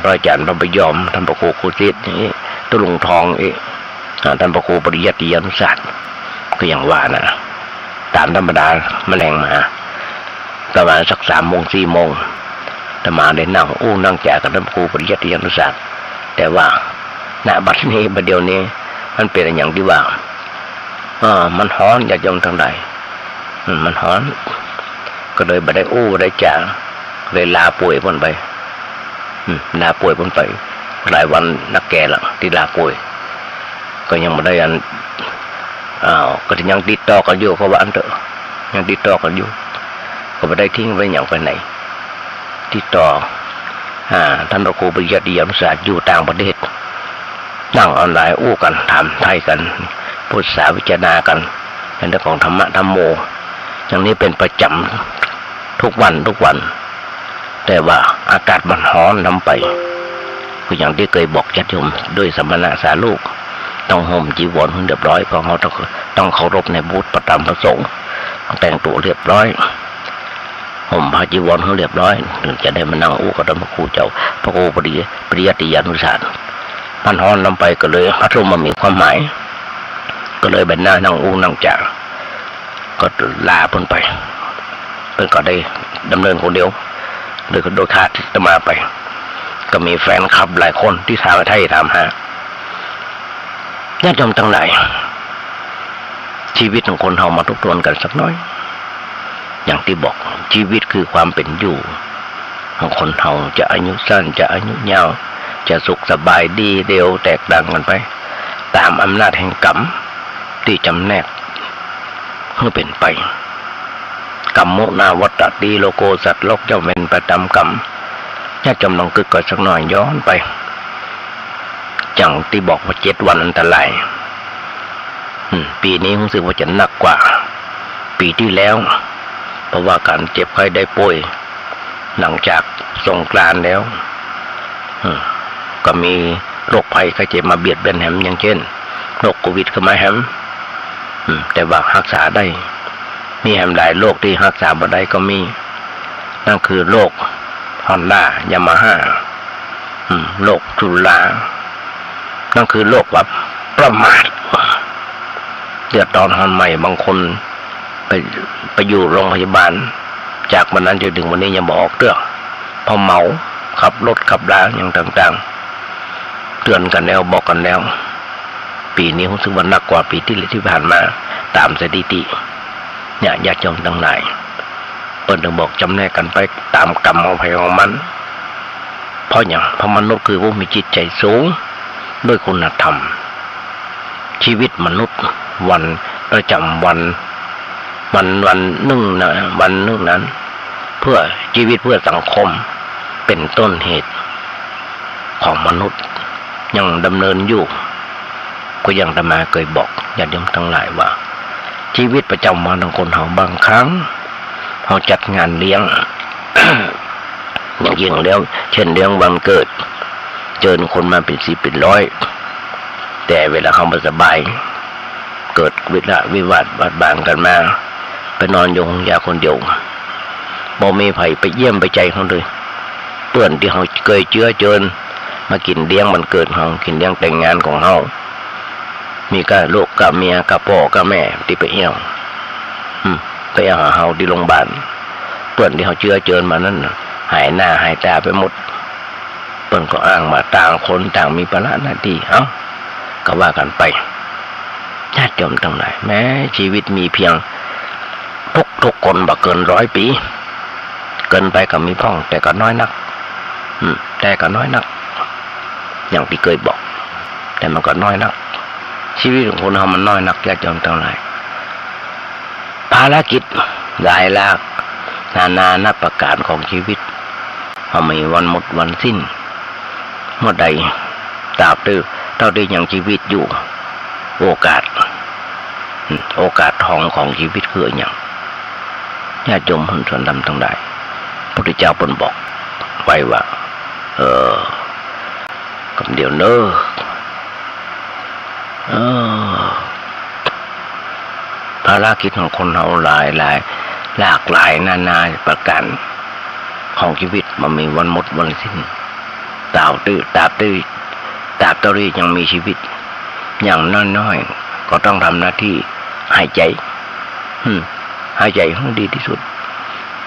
พระอาจารย์พระพยอมท่านพระครูครูเทศอย่างนี้ตุลุงทองอีกท่านพระครูปริยัติยานุศาสตร์ก็อย่างว่านะตามธรรมดาแมลงมาประมาณสัก3 โมง 4 โมงแต่มาได้นั่งนั่งแจกกับท่านพระครูปริยัติยานุศาสตร์แต่ว่าณบัดนี้บัดเดียวนี้มันเป็นอย่างที่ว่ามันฮ้อนอย่ายอมทางใดมันฮ้อนก็เลยบ่ได้ได้จ่าเลยลาป่วยพ้นไปลาป่วยพ้นไปหลายวันนักแก่ละที่ลาป่วยก็ยังไม่ได้ก็ยังติดต่อกันอยู่เขาว่าอันเถอะยังติดต่อกันอยู่ก็ไม่ได้ทิ้งไว้อย่างไปไหนติดต่อท่านพระครูปริยัติยานุศาสตร์อยู่ต่างประเทศนั่งออนไลน์กันถามไทยกันพูดสาวิจารณากันเป็นเรื่องของธรรมะธรรมโมอย่างนี้เป็นประจำทุกวันแต่ว่าอากาศมันร้อนน้ำไปก็อย่างที่เคยบอกญาติโยมด้วยสมณะสาลูกต้องห่มจีวรให้เรียบร้อยเพราะเขาต้องเคารพในบูตรประธรรมพระสงฆ์แต่งตัวเรียบร้อยห่มผ้าจีวรให้เรียบร้อยถึงจะได้มานั่งกับท่านพระครูเจ้าพระครูปริยัติยานุศาสตร์มันร้อนน้ำไปก็เลยอารมณ์มันมีความหมายก็เลยเป็นหน้านั่งนั่งจ่าก็ลาเพิ่นไปเพิ่นก็ได้ดำเนินคนเดียวโดยขาดจะมาไปก็มีแฟนคลับหลายคนที่ถามไทยถามหาญาติโยมทั้งหลายชีวิตของคนเฮามาทบทวนกันสักน้อยอย่างที่บอกชีวิตคือความเป็นอยู่ของคนเฮาจะอายุสั้นจะอายุยาวจะสุขสบายดีเร็วแตกต่างกันไปตามอำนาจแห่งกรรมที่จำแนกเพื่อเป็นไปกรรมโมนาวัตติโลโกสัตว์โลกย่อมเป็นไปตามกรรมญาติโยมลองกึกก่อนสักหน่อยย้อนไปจังที่บอกว่า7 วันอันตรายปีนี้รู้สึกว่าจะหนักกว่าปีที่แล้วเพราะว่าการเจ็บไข้ได้ป่วยหลังจากสงกรานต์แล้วก็มีโรคภัยไข้เจ็บมาเบียดเบียนแหมอย่างเช่นโรคโควิดเข้ามาแหมแต่ว่ารักษาได้มีแหมหลายโรคที่รักษาบ่ได้ก็มีนั่นคือโรคฮอนด้ายามาฮ่าโรคจุฬานั่นคือโรคแบบประมาทเดือดร้อนฮอนใหม่บางคนไปอยู่โรงพยาบาลจากวันนั้นจนถึงวันนี้ยังบอกออกเรื่องพอเมาขับรถขับราอย่างต่างๆเตือนกันแล้วบอกกันแล้วปีนี้รู้สึกว่าหนักกว่าปีที่ผ่านมาตามสถิติเนี่ยญาติโยมทั้งหลายเปิดถึงบอกจำแนกกันไปตามกรรมของใครของมันเพราะอย่างเพราะมนุษย์คือผู้มีจิตใจสูงด้วยคุณธรรมชีวิตมนุษย์วันประจำวันหนึ่งนะวันหนึ่งนั้นเพื่อชีวิตเพื่อสังคมเป็นต้นเหตุของมนุษย์ยังดำเนินอยู่ก็ยังอาตมาเคยบอกญาติโยมทั้งหลายว่าชีวิตประจำวันของคนเฮาบางครั้งเฮาจัดงานเลี้ยง อย่างยิ่งแล้วเช่นเลี้ยงวันเกิดเชิญคนมาเป็น10เป็น100แต่เวลาเขาไม่สบายเกิดวิวาทบาดบางกันมาไปนอนอยู่ห้องยาคนเดียวบ่มีไผไปเยี่ยมไปใจเขาเลยเพื่อนที่เขาเคยเชื้อเชิญมากินเลี้ยงวันเกิดเขากินเลี้ยงแต่งงานของเขามีก็ลูกกับเมียกับพ่อกับแม่ที่ไปเอี่ยวไปหาเขาที่โรงพยาบาลเพื่อนที่เขาเชื้อเชิญมานั้นหายหน้าหายตาไปหมดเพื่อนก็อ้างมาต่างคนต่างมีภาระหน้าที่ก็ว่ากันไปญาติโยมทั้งหลายแม้ชีวิตมีเพียงทุกคนบ่เกิน100 ปีเกินไปก็มีพ่องแต่ก็น้อยนักแต่ก็น้อยนักอย่างที่เคยบอกแต่มันก็น้อยนักชีวิตของคนเรามันน้อยนักญาติโยมทั้งหลายภารกิจหลายหลากนานับประการของชีวิตเขาไม่มีวันหมดวันสิ้นเมื่อใดตราบเท่าที่ยังชีวิตอยู่โอกาสทองของชีวิตคืออย่างญาติโยมส่วนดำทั้งหลายพระพุทธเจ้าเพิ่นบอกไว้ว่าคำเดียวเนภารกิจของคนเราหลากหลายนานาประการของชีวิตมันมีวันหมดวันสิ้น ตราบเท่าที่ยังมีชีวิตอย่างน้อยๆก็ต้องทำหน้าที่หายใจหายใจให้ดีที่สุด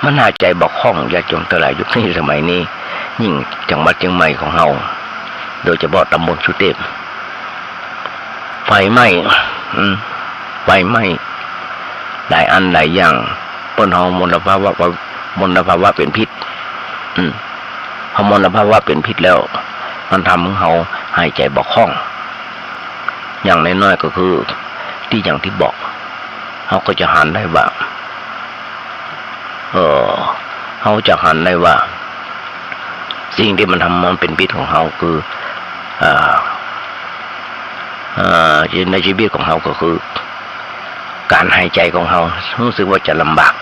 มันหายใจบกพร่องอย่าจมตลายยุคนี้สมัยนี้ยิ่งจังหวัดเชียงใหม่ของเราโดยเฉพาะตำบลสุเทพไฟไหม้หลายอันหลายอย่างเปิ้นเฮามลภาวะเป็นพิษพอมลภาวะเป็นพิษแล้วมันทำให้เราหายใจบกพร่องอย่างน้อยๆก็คือที่อย่างที่บอกเขาก็จะหันได้ว่าเขาจะหันได้ว่าสิ่งที่มันทำมันเป็นพิษของเขาคือในชีวิตของเขาก็คือการหายใจของเขารู้สึกว่าจะลำบาก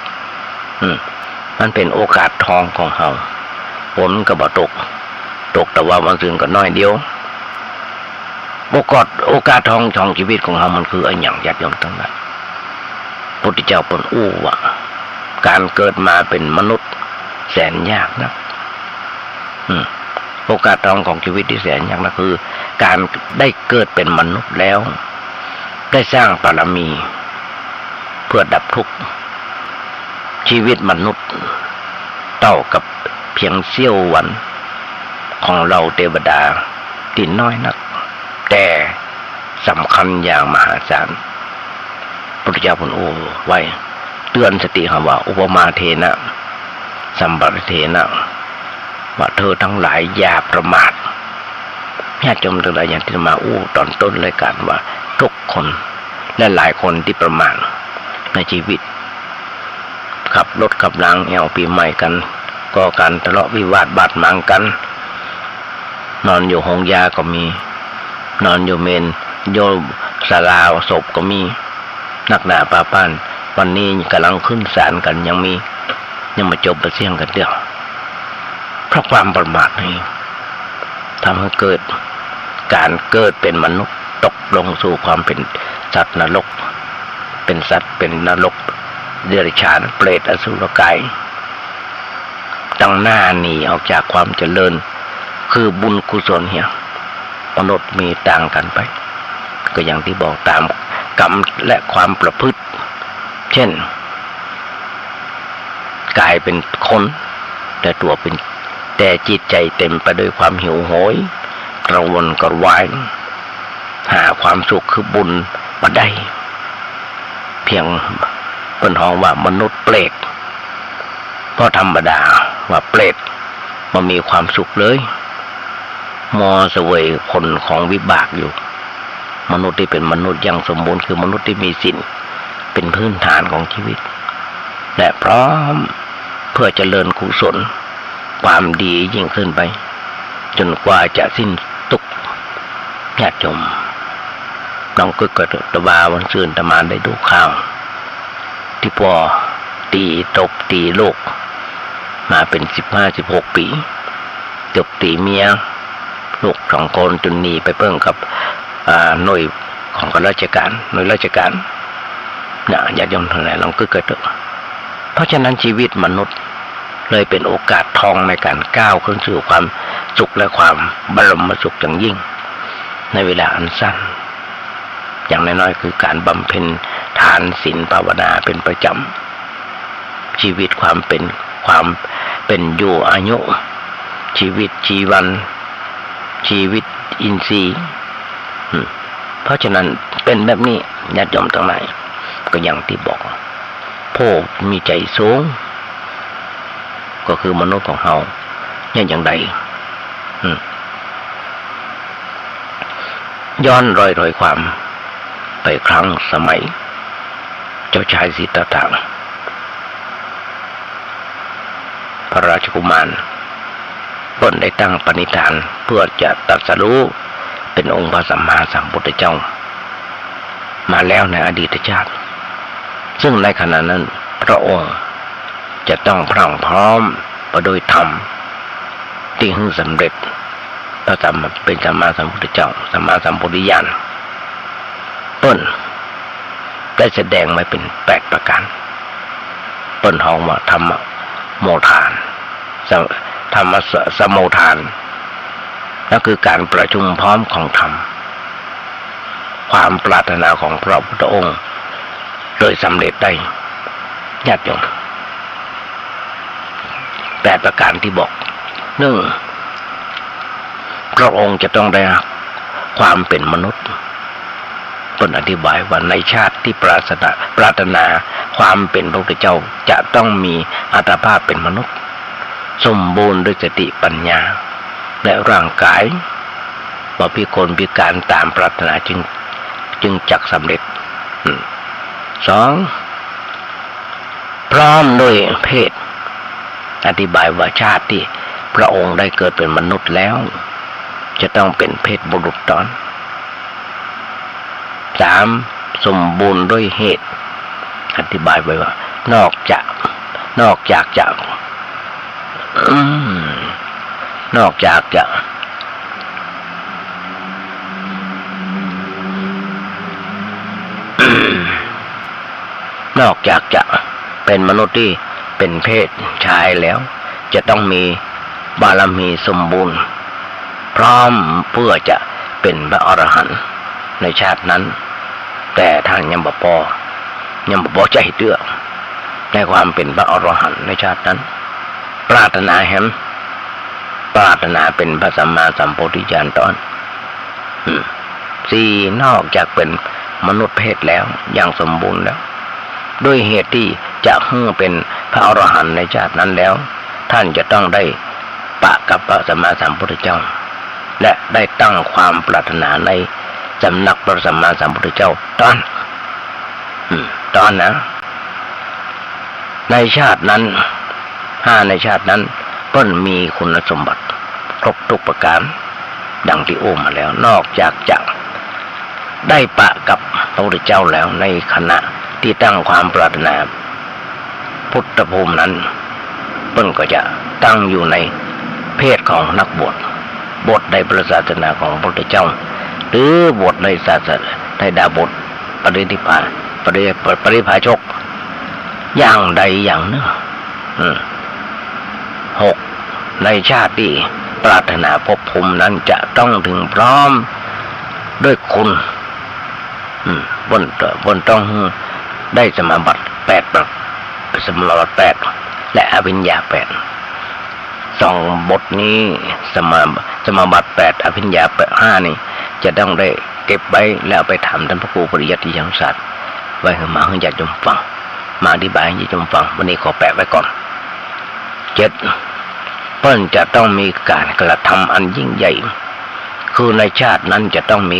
มันเป็นโอกาสทองของเขาฝนก็บ่ตกแต่ว่ามันซึ่งก็น้อยเดียวโอกาสทองของชีวิตของเขามันคืออันอย่างญาติโยมทั้งหลายพระพุทธเจ้าเพิ่นอู้ว่าการเกิดมาเป็นมนุษย์แสนยากนะโอกาสทองของชีวิตที่แสนยากนะคือการได้เกิดเป็นมนุษย์แล้วได้สร้างบารมีเพื่อดับทุกข์ชีวิตมนุษย์เท่ากับเพียงเสี้ยววันของเราเทวดาที่น้อยนักแต่สำคัญอย่างมหาศาลพระพุทธเจ้าพูดไว้เตือนสติว่าอุปมาเทนะสัมปรเทนะว่าเธอทั้งหลายอย่าประมาทญาติโยมทั้งหลายอย่างที่มาตอนต้นรายการว่าทุกคนและหลายคนที่ประมาทในชีวิตขับรถขับรางแอวปีใหม่กันก็การทะเลาะวิวาทบาดหมางกันนอนอยู่ห้องยาก็มีนอนอยู่เมนโยศาลาศพก็มีนักหนาปาป้านวันนี้กำลังขึ้นศาลกันยังมาจบประเสียงกันเดียวเพราะความประมาทนี้ทำให้เกิดการเกิดเป็นมนุษย์ตกลงสู่ความเป็นสัตว์นรกเป็นสัตว์เป็นนรกเดรัจฉานเปรตอสุรกายตั้งหน้าหนีออกจากความเจริญคือบุญกุศลเหี่ยมนุษย์มีต่างกันไปก็อย่างที่บอกตามกรรมและความประพฤติเช่นกายเป็นคนแต่ตัวเป็นแต่จิตใจเต็มไปด้วยความหิวโหยกระวนกระวายหาความสุขคือบุญมาได้เพียงเป็นห้องว่ามนุษย์เปรตเพราะธรรมดาว่าเปรตมันมีความสุขเลยมอเสวยผลของวิบากอยู่มนุษย์ที่เป็นมนุษย์อย่างสมบูรณ์คือมนุษย์ที่มีศีลเป็นพื้นฐานของชีวิตและพร้อมเพื่อเจริญกุศลความดียิ่งขึ้นไปจนกว่าจะสิ้นทุกข์ญาติโยมน้องก็เกิดตะบาวันซื่นตะมานได้ดูข่าวที่พ่อตีตบตีลูกมาเป็น15-16 ปีจบตีเมียลูก2 คนจนหนีไปเพิ่งกับหน่วยของราชการหน่วยราชการญาติโยมทั้งหลายลองก็เกิดเพราะฉะนั้นชีวิตมนุษย์เลยเป็นโอกาสทองในการก้าวขึ้นสู่ความสุขและความบรมสุขอย่างยิ่งในเวลาอันสั้นอย่างน้อยๆคือการบำเพ็ญทานศีลภาวนาเป็นประจำชีวิตความเป็นอยู่อายุชีวิตชีวันชีวิตอินทรีย์เพราะฉะนั้นเป็นแบบนี้ญาติโยมทั้งหลายก็อย่างที่บอกผู้มีใจสูงก็คือมนุษย์ของเราอย่างใดย้อนรอยความไปครั้งสมัยเจ้าชายสิทธัตถะพระราชกุมารเพิ่นได้ตั้งปณิธานเพื่อจะตรัสรู้เป็นองค์พระสัมมาสัมพุทธเจ้ามาแล้วในอดีตชาติซึ่งในขณะนั้นพระองค์จะต้องพรั่งพร้อมประโดยธรรมที่ให้สำเร็จพระสัมมาเป็นสัมมาสัมพุทธเจ้าสัมมาสัมพุทธญาณเปิ้นได้แสดงไว้เป็น8 ประการเปิ้นห้องว่าธรรมโมทานธรรมสโมทาน นั่นคือการประชุมพร้อมของธรรมความปรารถนาของพระพุทธองค์โดยสำเร็จได้ญาติโยม8ประการที่บอก1พระองค์จะต้องได้ความเป็นมนุษย์ต้นอธิบายว่าในชาติที่ปรารถนาความเป็นพระพุทธเจ้าจะต้องมีอัตภาพเป็นมนุษย์สมบูรณ์ด้วยสติปัญญาและร่างกายบ่พิกลพิการตามปรารถนาจึงจักสำเร็จ2พร้อมด้วยเพศอธิบายว่าชาติที่พระองค์ได้เกิดเป็นมนุษย์แล้วจะต้องเป็นเพศบุรุษตอน3สมบูรณ์ด้วยเหตุอธิบายไว้ว่านอกจากจะเป็นมนุษย์ที่เป็นเพศชายแล้วจะต้องมีบารมีสมบูรณ์พร้อมเพื่อจะเป็นพระอรหันต์ในชาตินั้นแต่ท่านยังบ่พอใจเตื้อในความเป็นพระอรหันต์ในชาตินั้นปรารถนาเป็นพระสัมมาสัมโพธิญาณตอน4นอกจากเป็นมนุษย์เพศแล้วอย่างสมบูรณ์แล้วด้วยเหตุที่จะเป็นพระอรหันต์ในชาตินั้นแล้วท่านจะต้องได้ปะกับพระสัมมาสัมพุทธเจ้าและได้ตั้งความปรารถนาในสำนักพระสัมมาสัมพุทธเจ้าตอนนะในชาตินั้นในชาตินั้นเพิ่นมีคุณสมบัติครบทุกประการดังที่โอมาแล้วนอกจากจะได้ปะกับพระพุทธเจ้าแล้วในขณะที่ตั้งความปรารถนาพุทธภูมินั้นเพิ่นก็จะตั้งอยู่ในเพศของนักบวชในพระศาสนาของพระพุทธเจ้าหรือบวชในศาสนาในดาบทปริภาชกอย่างใดอย่างหนึ่ง6ในชาติที่ปรารถนาภพภูมินั้นจะต้องถึงพร้อมด้วยคุณบนต้องได้สมาบัติ8และอภิญญา8บทนี้สมาบัติ8อภิญญา5นี่จะต้องได้เก็บไว้แล้วไปถามท่านพระครูปริยัติยังศาสตร์ไว้มาให้ญาติโยมฟังมาอธิบายให้ญาติโยมฟังวันนี้ขอแปะไว้ก่อน7เพิ่นจะต้องมีการกระทำอันยิ่งใหญ่คือในชาตินั้นจะต้องมี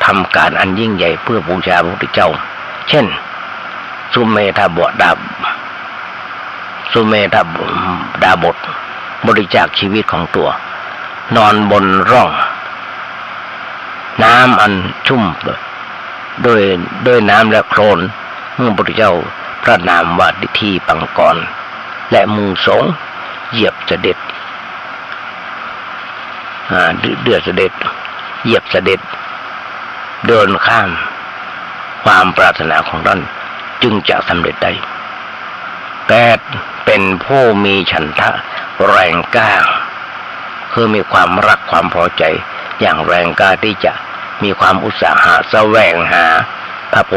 ทำการอันยิ่งใหญ่เพื่อบูชาพระพุทธเจ้าเช่นสุเมธาดาบทบริจาคชีวิตของตัวนอนบนร่องน้ำอันชุ่มด้วยน้ำและโคลนเมื่อพระพุทธเจ้าพระนามว่าดิธีปังกรและมูสงเหยียบเสด็จเหยียบเสด็จเดินข้ามความปรารถนาของท่านจึงจะสำเร็จได้8เป็นผู้มีฉันทะแรงกล้าคือมีความรักความพอใจอย่างแรงกล้าที่จะมีความอุตสาหะแสวงหาพระโพ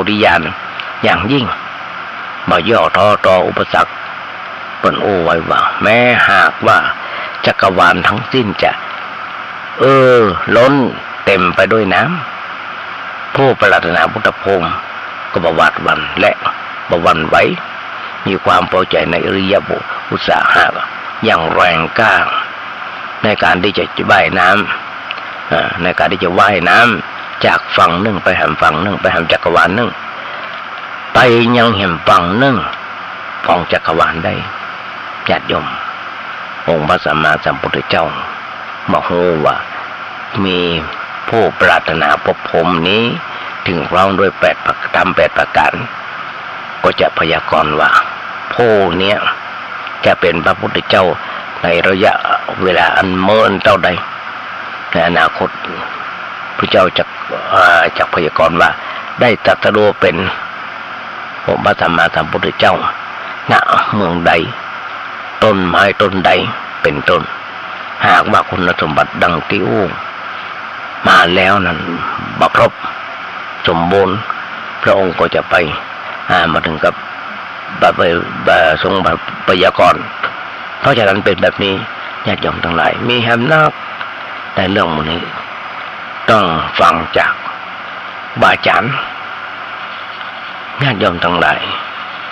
ธิญาณอย่างยิ่งบ่ย่อท้อต่ออุปสรรคเปิ้นโอ้ไว้ว่าแม้หากว่าจักรวาลทั้งสิ้นจะล้นเต็มไปด้วยน้ำผู้ปรารถนาพุทธภูมิก็บ่หวาดหวั่นและบ่หวั่นไหวมีความพอใจในอริยบุอุตสาหะอย่างแรงกล้าในการที่จะว่ายน้ำในการที่จะว่ายน้ำจากฝั่งหนึ่งไปแห่งฝั่งหนึ่งไปแห่งจักรวาลหนึ่งไปยังแห่งฝั่งหนึ่งของจักรวาลได้ญาติโยมองค์พระสัมมาสัมพุทธเจ้าบอกว่ามีผู้ปรารถนาภพภูมินี้ถึงพร้อมด้วย8ประการก็จะพยากรณ์ว่าผู้เนี้ยจะเป็นพระพุทธเจ้าในระยะเวลาอันเมื่อเท่าใดในอนาคตพระเจ้าจะพยากรณ์ว่าได้ตรัสรู้เป็นพระสัมมาสัมพุทธเจ้า ณ เมืองใดต้นไม้ต้นใดเป็นต้น หากว่าคุณสมบัติดังที่อู้มาแล้วนั้นบัครบสมบูรณ์พระองค์ก็จะไปมาถึงกับทรงพยากรณ์เพราะฉะนั้นเป็นแบบนี้ญาติโยมทั้งหลายมีแฮมนักในเรื่องนี้ต้องฟังจากบาอาจารย์ญาติโยมทั้งหลาย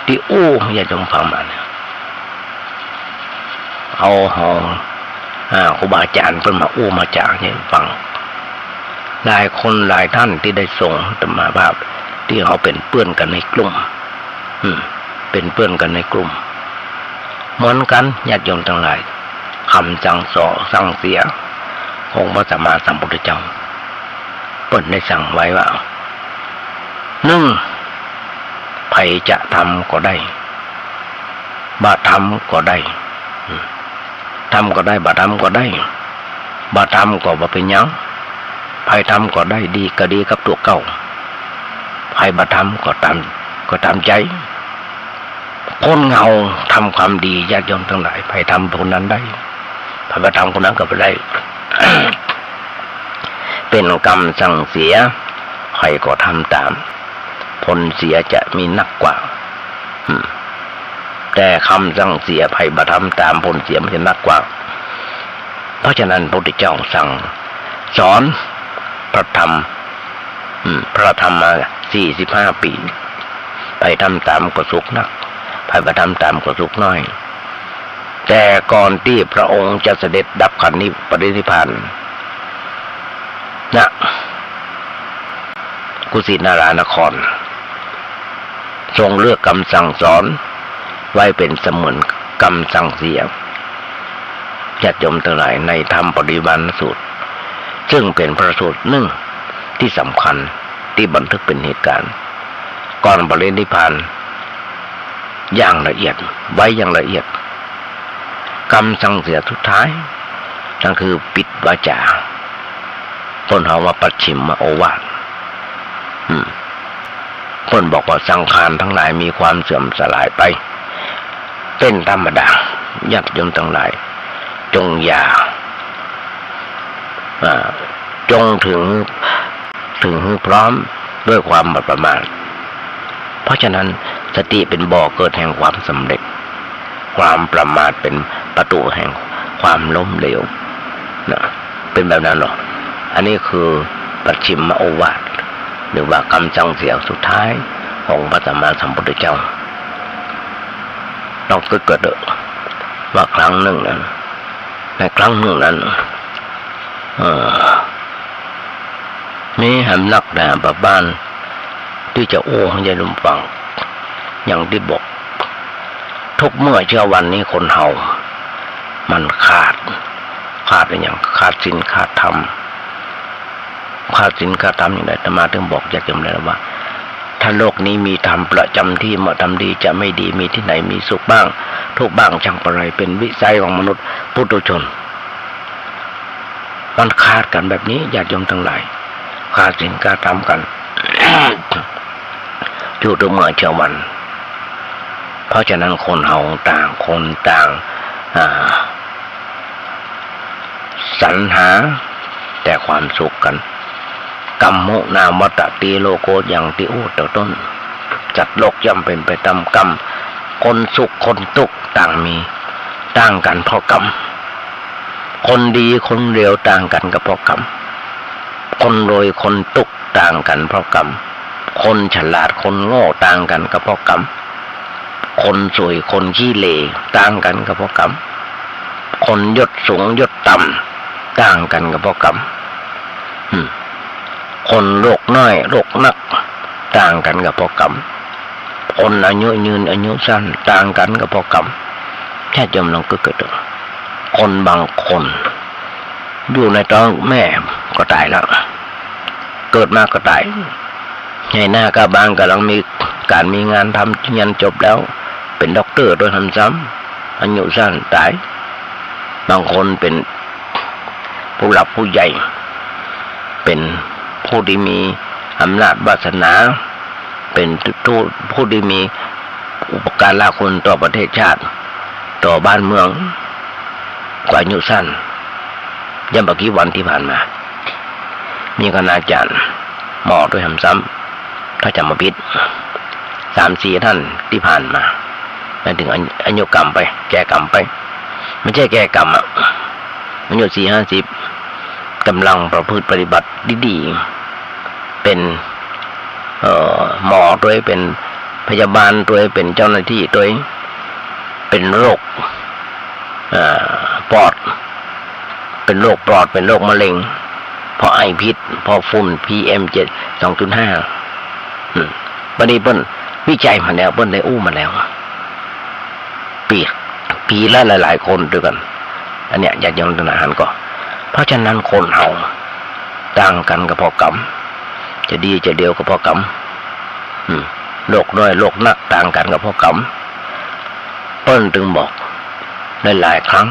ที่อู้ญาติโยมฟังมาเนี่ยเอาครูบาอาจารย์เป็นมาอู้มาจากเนี่ยฟังหลายคนหลายท่านที่ได้ส่งธรรมภาพที่เขาเป็นเพื่อนกันในกลุ่มเป็นเพื่อนกันในกลุ่มเหมือนกันญาติโยมทั้งหลายคำสั่งสอนสั่งเสียของพระสัมมาสัมพุทธเจ้าเปิดได้สั่งไว้ว่า1ภัยจะทำก็ได้บาทำก็ได้ทำก็ได้บาทำก็ได้บาทำก็บ่เป็นหยังภัยทำก็ได้ดีก็ดีกับตัวเก่าภัยบาทำก็ตามใจคนเงาทำความดีญาติโยมทั้งหลายภัยทำคนนั้นได้ภัยบาทำคนนั้นก็ไปได้ เป็นกรรมสั่งเสียใครก็ทำตามผลเสียจะมีหนักกว่าแต่คำสั่งเสียภัยบาทำตามผลเสียมันจะหนักกว่าเพราะฉะนั้นพระพุทธเจ้าสั่งสอนพระธรรมมา45 ปีไปทำตามก็สุขนักไปทำตามก็สุขน้อยแต่ก่อนที่พระองค์จะเสด็จดับขันธ์ปรินิพพานกุสินารานครทรงเลือกคำสั่งสอนไว้เป็นเสมือนคำสั่งเสียญาติโยมทั้งหลายในธรรมปฏิบัติสูตรซึ่งเป็นพระสูตรหนึ่งที่สำคัญที่บันทึกเป็นเหตุการณ์ก่อนปรินิพพานอย่างละเอียดไว้อย่างละเอียดคำสั่งเสียสุดท้ายนั่นคือปิดวาจาต้นหาว่าปัจฉิมโอวาทต้นบอกว่าสังขารทั้งหลายมีความเสื่อมสลายไปเป็นธรรมดาญาติโยมทั้งหลายจงอย่าจงถึงพร้อมด้วยความประมาทเพราะฉะนั้นสติเป็นบ่อเกิดแห่งความสำเร็จความประมาทเป็นประตูแห่งความล้มเหลวนะเป็นแบบนั้นหรออันนี้คือปัจฉิมโอวาทหรือว่าคำสั่งเสียสุดท้ายของพระสัมมาสัมพุทธเจ้าเราก็เกิดว่าครั้งหนึ่งนั้นในครั้งหนึ่งนั้นมีหำนักด่าบ้านที่จะโอ้ให้ลุงฟังอย่างที่บอกทุกเมื่อเช้าวันนี้คนเฮามันขาดอะไรอย่างขาดศีลขาดธรรมอย่างไรแต่มาถึงบอกอยากจำได้ว่าถ้าโลกนี้มีธรรมประจำที่เมื่อทำดีจะไม่ดีมีที่ไหนมีสุขบ้างทุกบ้างช่างอะไรเป็นวิสัยของมนุษย์ปุถุชนมันขาดกันแบบนี้ญาติโยมทั้งหลายขาดศีลขาดธรรมกัน อยู่ทุกเมื่อเช้าวันเพราะฉะนั้นคนเฮาต่างคนต่างสรรหาแต่ความสุขกันกัมมุนามตติโลโกอย่างที่อู้ต่อต้นจัดโลกย่อมเป็นไปตามกรรมคนสุขคนทุกข์ต่างกันเพราะกรรมคนดีคนเลวต่างกันก็เพราะกรรมคนรวยคนทุกข์ต่างกันเพราะกรรมคนฉลาดคนโง่ต่างกันก็เพราะกรรมคนสวยคนขี้เหร่ต่างกันก็เพราะกรรมคนยศสูงยศต่ำต่างกันก็เพราะกรรมคนโรคน้อยโรคนักต่างกันก็เพราะกรรมคนอายุยืนอายุสั้นต่างกันก็เพราะกรรมแค่จำลองก็เกิดคนบางคนอยู่ในท้องแม่ก็ตายแล้วเกิดมาก็ตายใหญ่หน้ากะบางกำลังมีงานทำเรียนจบแล้วเป็นด็อกเตอร์โดยทำซ้ำอายุสั้นตายบางคนเป็นผู้หลักผู้ใหญ่เป็นผู้ที่มีอำนาจวาสนาเป็นผู้ที่มีอุปการะคุณต่อประเทศชาติต่อบ้านเมืองกว่าอายุสั้น ยังเมื่อกี้วันที่ผ่านมามีคณาจารย์หมอด้วยทำซ้ำถ้าจำมาพิษ3-4 ท่านที่ผ่านมาไปถึงอายุกรรมไปแก่กรรมไปไม่ใช่แก่กรรมอ่ะอายุ40-50กำลังประพฤติปฏิบัติดีๆเป็นหมอด้วยเป็นพยาบาลด้วยเป็นเจ้าหน้าที่ด้วยเป็นโรคปอดเป็นโรคปอดเป็นโรคมะเร็งเพราะไอพิษเพราะฝุ่น PM2.5บัดนี้เปิ้นวิจัยมาแล้วเปิ้นได้อู้มาแล้วปีละหลายๆคนด้วยกันอันเนี้ยญาติโยมทหารก็เพราะฉะนั้นคนเฮาต่างกันก็เพราะกรรมจะดีจะเดียวก็เพราะกรรมโรคน้อยโรคหนักต่างกันก็เพราะกรรมเปิ้นถึงบอกหลายๆครั้ง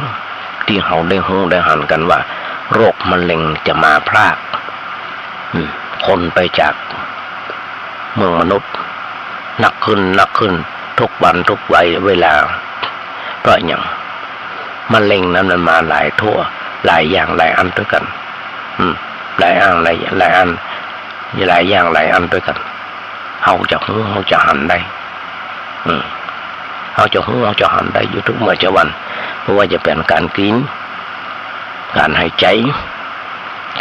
ที่เฮาได้ฮู้ได้หันกันว่าโรคมะเร็งจะมาพรากคนไปจากเมืองมนุษย์หนักขึ้นทุกวันทุกวัยเวลาเพราะอย่างมะเร็งนั้นมันมาหลายทั่วหลายอย่างหลายอันด้วยกันหลายอย่างหลายอันหลายอย่างหลายอันด้วยกันเฮาจะหูเฮาจะหันได้เฮาจะหูเฮาจะหันได้อยู่ทุกเมื่อวันเพราะว่าจะเป็นการกินการหายใจ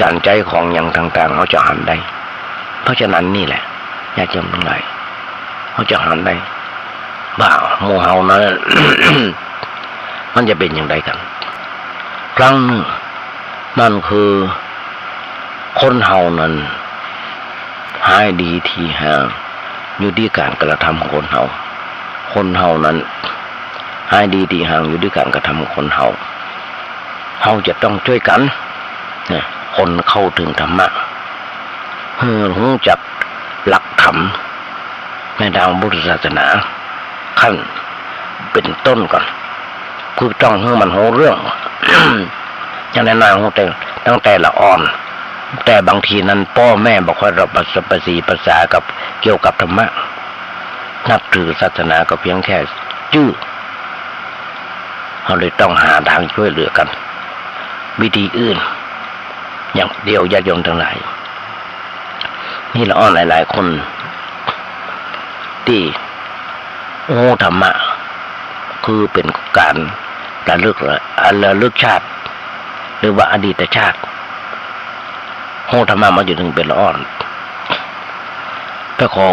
การใจของอย่างต่างๆเขาจะหันได้เพราะฉะนั้นนี่แหละญาติโยมทั้งหลายเขาจะหันได้บ้าโมเฮานั้น มันจะเป็นอย่างไรกันครั้งหนึ่งนั่นคือคนเฮานั้นหายดีที่ห่างอยู่ที่การกระทำของคนเฮานั้นหายดีที่ห่างอยู่ที่การกระทำของคนเฮาจะต้องช่วยกันคนเข้าถึงธรรมะรู้จักหลักธรรมในทางพุทธศาสนาขั้นเป็นต้นก่อนคือต้องให้มันรู้เรื่อง อย่างนั้นหูตั้งแต่ละอ่อนแต่บางทีนั้นพ่อแม่บอกว่าเราภาษากับเกี่ยวกับธรรมะนับถือศาสนาก็เพียงแค่ชื่อเราเลยต้องหาทางช่วยเหลือกันวิธีอื่นอย่างเดียวญาติโยมทั้งหลายนี่ละอ่อนหลายๆคนที่ธรรมะคือเป็นการระลึกชาติหรือว่าอดีตชาติธรรมะมาอยู่ถึงเป็นละอ่อนไปขอ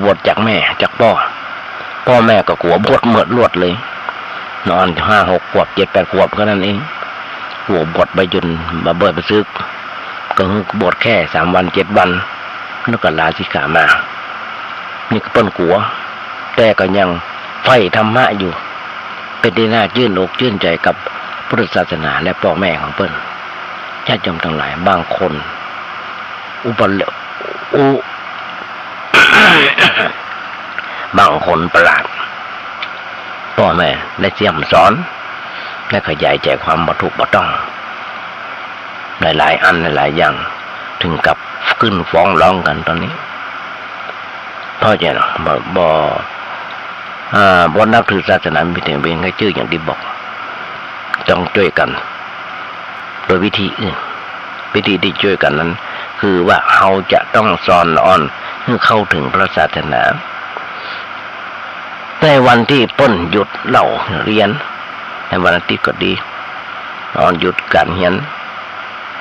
บวชจากแม่จากพ่อแม่ก็กลัวบวชเหมือดลวดเลยนอน5-6 ขวบ 7-8 ขวบก็นั่นเองหัวบวชไปจนมาเบิดไปซึกก็บวชแค่3 วัน 7 วันแล้วก็ลาสิกขามานี่ก็เปิ้นกลัวแต่ก็ยังไฟธรรมะอยู่เป็นที่น่าชื่นอกชื่นใจกับพุทธศาสนาและพ่อแม่ของเปิ้นญาติโยมทั้งหลายบางคนบางคนประหลาดพ่อแม่ได้เสี่ยมสอนและขยายใจความบ่ถูกบ่ต้องหลายอันหลายอย่างถึงกับขึ้นฟ้องร้องกันตอนนี้เพราะฉะนั้นบ่นับถือศาสนาไม่ถึงเป็นแค่ชื่ออย่างที่บอกต้องช่วยกันโดยวิธีอื่นวิธีที่ช่วยกันนั้นคือว่าเราจะต้องสอนให้เข้าถึงพระศาสนาในวันที่ป้นหยุดเล่าเรียนในวันอาทิตย์ก็ดีหยุดการเรียน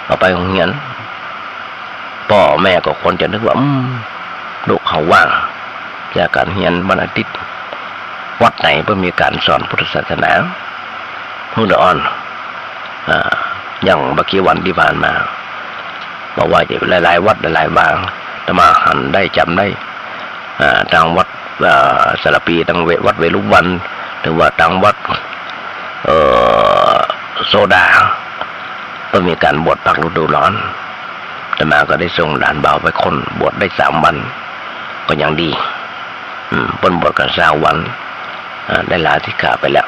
เอาไปโรงเรียนพ่อแม่ก็ควรจะนึกว่าลูกเขาว่างจากการเรียนวันอาทิตย์วัดไหนเพื่อมีการสอนพุทธศาสนาผู้ละอ่อนอย่างเมื่อกี้วันที่ผ่านมาบอกว่าจะหลายๆวัดหลายๆบางจะมาหันได้จำได้ทางวัดสระปีทางวัดเวลุวันหรือว่าทางวัดโซดาก็มีการบวชพักฤดูร้อนแต่มาก็ได้ส่งหลานบ่าวไปคนบวชได้3 วันก็ยังดีปนบวชกัน3 วันได้ลาสิกขาไปแล้ว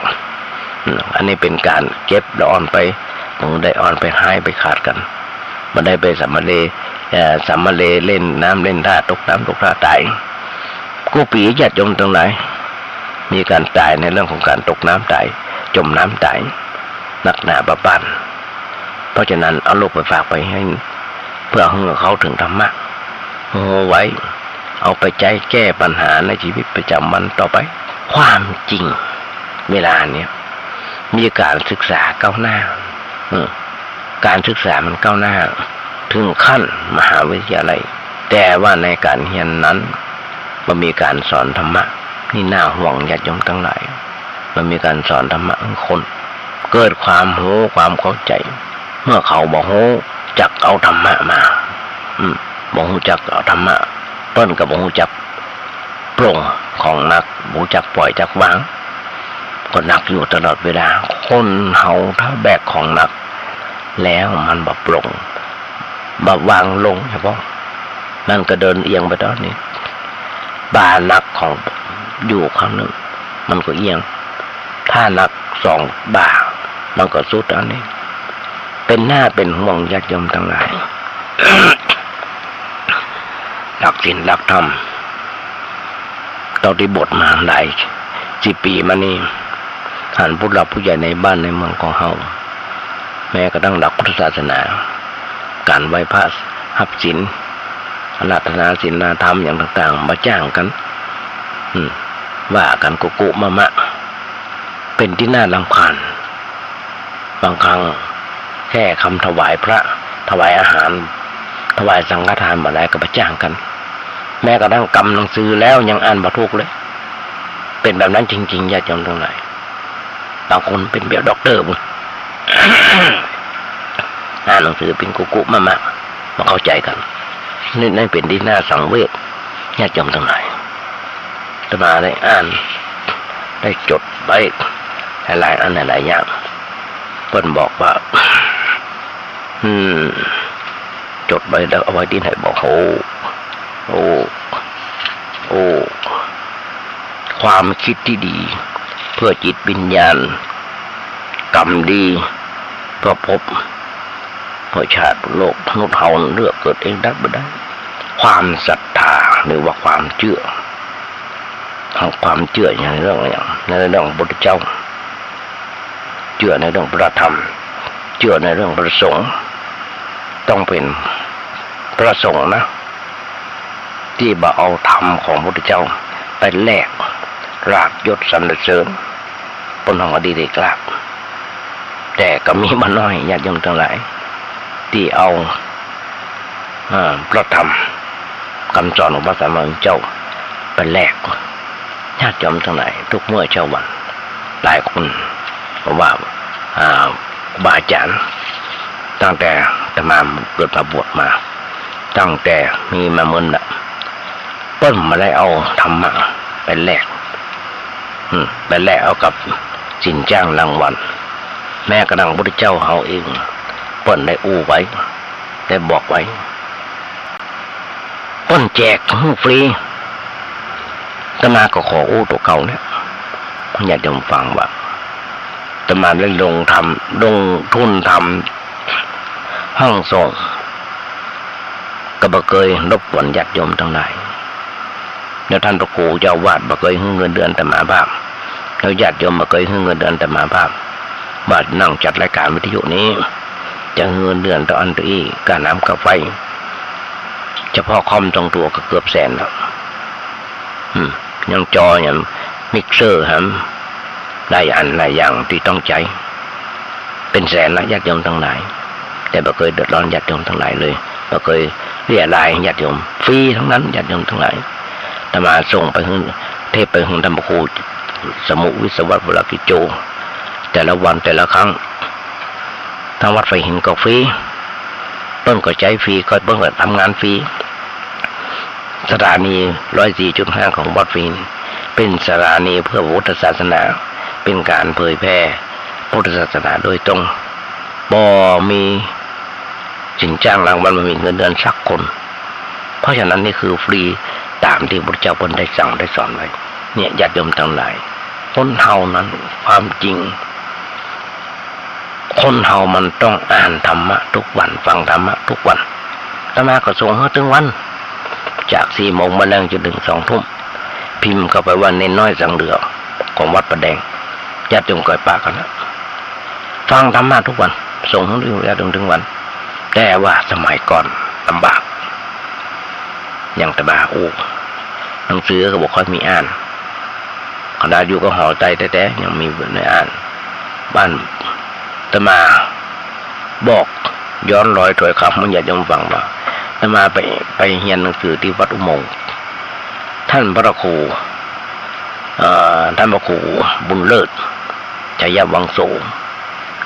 อันนี้เป็นการเก็บละอ่อนไปได้อ่อนไปหายไปขาดกันมันได้ไปสามเลเล่นน้ำเล่นท่าตกน้ำตกท่าตายกู้ปีญาติโยมตรงไหนมีการตายในเรื่องของการตกน้ำตายจมน้ำตายนักหนาประปานเพ ราะฉะนั้นเอาลูกไปฝากไปให้เพื่อให้เขาถึงธรรมะโอ้ไว้เอาไปใจแก้ปัญหาในชีวิตประจำวันต่อไปความจริงเวลาเนี้ยมีการศึกษาก้าวหน้าการศึกษามันก้าวหน้าถึงขั้นมหาวิทยาลัยแต่ว่าในการเรียนนั้นมันมีการสอนธรรมะนี่น่าห่วงญาติโยมทั้งหลายมันมีการสอนธรรมะให้คนเกิดความรู้ความเข้าใจเมื่อเขาบอกรู้จักเอาธรรมะมาบอกรู้จักเอาธรรมะต้นกับบอกรู้จักปรงของนักรู้จักปล่อยจักวางก็หนักอยู่ตลอดเวลาคนเฮาถ้าแบกของหนักแล้วมันบ่ปรงบ่วางลงเฉพาะนั่นก็เดินเอียงไปตอนนี้บาหนักของอยู่ข้างนึงมันก็เอียงถ้าหนัก2 บามันก็สุดอันนี้เป็นหน้าเป็นห่วงญาติโยมทั้งหลาย หลักศีลหลักธรรมเราได้บทมาหลาย10 ปีมานี่ท่านผู้หลักผู้ใหญ่ในบ้านในเมืองของเฮาแม้กระทั่งหลักพุทธศาสนาการไหว้พระหับศีลอาราธนาศีลนาธรรมอย่างต่างๆมาจ้างกันว่ากันกุมะมะเป็นที่น่ารำคาญบางครั้งแค่คำถวายพระถวายอาหารถวายสังฆทานมาได้ก็มาจ้างกันแม้กระทั่งกำหนังสือแล้วยังอ่านบ่ถูกเลยเป็นแบบนั้นจริงๆญาติโยมทั้งหลายบางคนเป็นแบบด็อกเตอร์บุญ อ่านหนังสือเป็นกุมะมะมาเข้าใจกันนี่เป็นที่น่าสังเวชญาติโยมทั้งหลายอาตมาได้อ่านได้จดไว้หลายอันหลายอย่างเพิ่นบอกว่าจดไว้แล้วเอาไว้ที่ไหนบอกโอ้ความคิดที่ดีเพื่อจิตวิญญาณกรรมดีเพื่อพบเพื่อชาติโลกมนุษย์เฮาเลือกเกิดเองได้บ่ได้ความศรัทธาหรือว่าความเชื่อความเชื่ออย่างเรื่องในเรื่องพระพุทธเจ้าเชื่อในเรื่องพระธรรมเชื่อในเรื่องพระสงฆ์ต้องเป็นพระสงฆ์นะที่บ่เอาธรรมของพระพุทธเจ้าไปแลกลาภยศสรรเสริญบนห้องอดีตกราบแต่ก็มีมาน้อยญาติโยมทั้งหลายที่เอาพระธรรมคำสอนของพระสัมมาสัมพุทธเจ้าไปแลกญาติโยมทั้งหลายทุกเมื่อเช้าวันหลายคนว่าบาอาจารย์ตั้งแต่อาตมาเกิดมาบวชมาตั้งแต่มีมาเมื่อน่ะเปิ้ลมาได้เอาธรรมะไปแลกเอากับสินจ้างรางวัลแม้กระทั่งพระพุทธเจ้าเฮาเองเปิ้ลได้อู้ไว้ได้บอกไว้เปิ้ลแจกฟรีอาตมาก็ขออู้ตัวเก่าเนี่ยอยากจะฟังว่าอาตมาได้ลงทุนทำห้องส่งก็บ่เคยรบกวนญาติโยมทั้งหลายแล้วท่านพระครูเจ้าวาดบ่เคยให้เงินเดือนอาตมาบ้างแล้วญาติโยมบ่เคยให้เงินเดือนอาตมาบ้างบาดนั่งจัดรายการวิทยุนี้จะเงินเดือนต่ออันตัวอีค่าน้ำค่าไฟเฉพาะคอมตรงตัวก็เกือบแสนแล้วยังจออย่างมิกเซอร์หลายอันหลายอย่างที่ต้องใช้เป็นแสนละญาติโยมทั้งหลายแต่บ่เคยเดือดร้อนญาติโยมทั้งหลายเลยบ่เคยเรียรายญาติโยมฟรีทั้งนั้นญาติโยมทั้งหลายอาตมาส่งไปให้เทพไปให้ท่านพระครูสมุวิศวะวรกิจโจแต่ละวันแต่ละครั้งทางวัดไฟหินก็ฟรีเปิ้ลก็ใช้ฟรีก็เปิ้ลก็ทำงานฟรีสถานี 104.5 ของวัดไฟหินเป็นสถานีเพื่อพุทธศาสนาเป็นการเผยแพร่พุทธศาสนาโดยตรงบ่มีสินจ้างรางวัลไม่มีเงินเดือนสักคนเพราะฉะนั้นนี่คือฟรีตามที่พระพุทธเจ้าได้สั่งได้สอนไว้เนี่ยญาติโยมทั้งหลายคนเฮานั้นความจริงคนเฮามันต้องอ่านธรรมะทุกวันฟังธรรมะทุกวันอาตมาก็ส่งให้ถึงวันจาก 4 โมงมาแล้วจนถึง 2 ทุ่มพิมพ์เข้าไปว่าเน้นน้อยสังเดือของวัดประแดงญาติโยมก่อยปากกันนะฟังธรรมะทุกวัน ส่งทั้งถึงเวลาถึงวันแต่ว่าสมัยก่อนลำบากอย่างตะบาหนังสือก็บอกค่อยมีอ่านขนาดอยู่ก็ห่อใจแต่ยังมีในอ่านบ้านตะมาบอกย้อนรอยถอยคำมันอยากจะฟังว่าตะมาไปเรียนหนังสือที่วัดอุโมงค์ท่านพระครูบุญเลิศชัยวังโส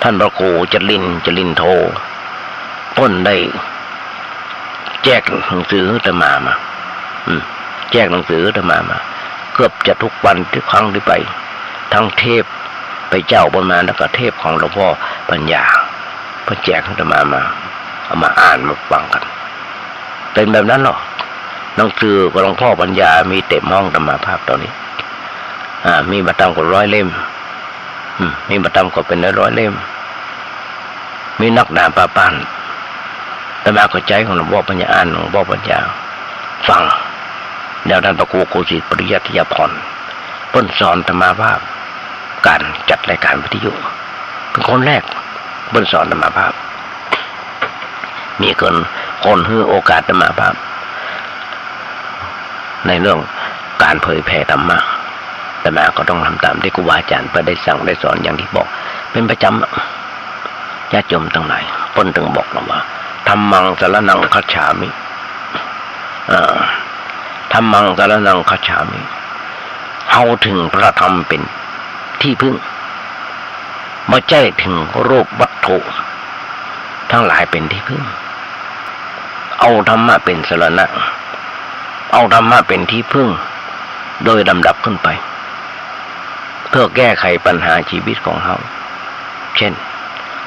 ท่านพระครูจรินโทต้นได้แจกหนังสือตะมาแจกหนังสือตะมาเกือบจะทุกวันทุกครั้งที่ไปทั้งเทพไปเจ้าประมาณแล้วก็เทพของหลวงพ่อปัญญาเพื่อแจกให้ตะมาเอามาอ่านมาฟังกันเป็นแบบนั้นหรอหนังสือของหลวงพ่อปัญญามีเต็มห้องตะมาภาพตอนนี้มีมาตั้งกว่า100 เล่มมีมาตั้งกว่าเป็น100 เล่มมีนักดาบปาปานตะมาเข้าใจของหลวงพ่อปัญญาอ่านหลวงพ่อปัญญาฟังแล้วท่านพระครูโกศิษฐ์ปริยัติยาพรเพิ่นสอนตะมาภาพการจัดรายการวิทยุเป็นคนแรกเพิ่นสอนตะมาภาพมีคนให้โอกาสตะมาภาพในเรื่องการเผยแผ่ธรรมะตะมาก็ต้องทำตามที่ครูบาอาจารย์เพิ่นได้สั่งได้สอนอย่างที่บอกเป็นประจำญาติโยมทั้งหลายเพิ่นถึงบอกเราว่าธัมมังสรณังคัจฉามิธัมมังสรณังคัจฉามิเฮาถึงพระธรรมเป็นที่พึ่งไม่ใช่ถึงรูปวัตถุทั้งหลายเป็นที่พึ่งเอาธรรมะเป็นสรณะเอาธรรมะเป็นที่พึ่งโดยลำดับขึ้นไปเพื่อแก้ไขปัญหาชีวิตของเราเช่น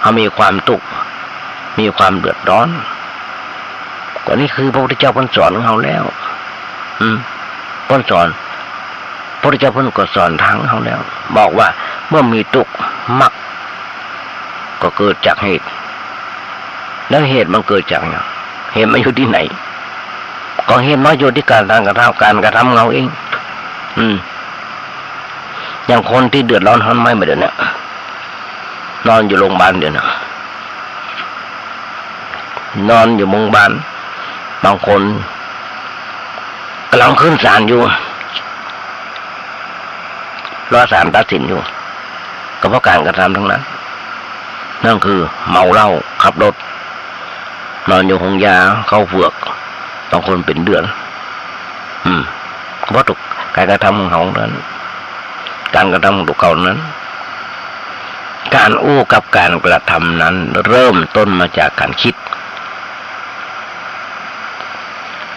เขามีความทุกข์มีความเดือดร้อนก็นี่คือพระพุทธเจ้าเพิ่นสอนของเราแล้วเพิ่นสอนพระพุทธเจ้าเพิ่นก็สอนทางเขาแล้วบอกว่าเมื่อมีทุกข์มากก็เกิดจากเหตุแล้วเหตุมันเกิดจากอย่างเหตุมันอยู่ที่ไหนก็เหตุน้อยอยู่ที่การกระทำเราเองอย่างคนที่เดือดร้อนทนไม่เดือดเนี่ยนอนอยู่โรงพยาบาลเดี๋ยวนะนอนอยู่โรงพยาบาลบางคนกำลังขึ้นศาลอยู่รอศาลตัดสินอยู่ก็เพราะการกระทำทั้งนั้นนั่นคือเมาเหล้าขับรถนอนอยู่ห้องยาเข้าเฝือกบางคนเป็นเดือนเพราะถูกการกระทำของเขานั้นการกระทำของเขานั้นการอู้กับการกระทำนั้นเริ่มต้นมาจากการคิด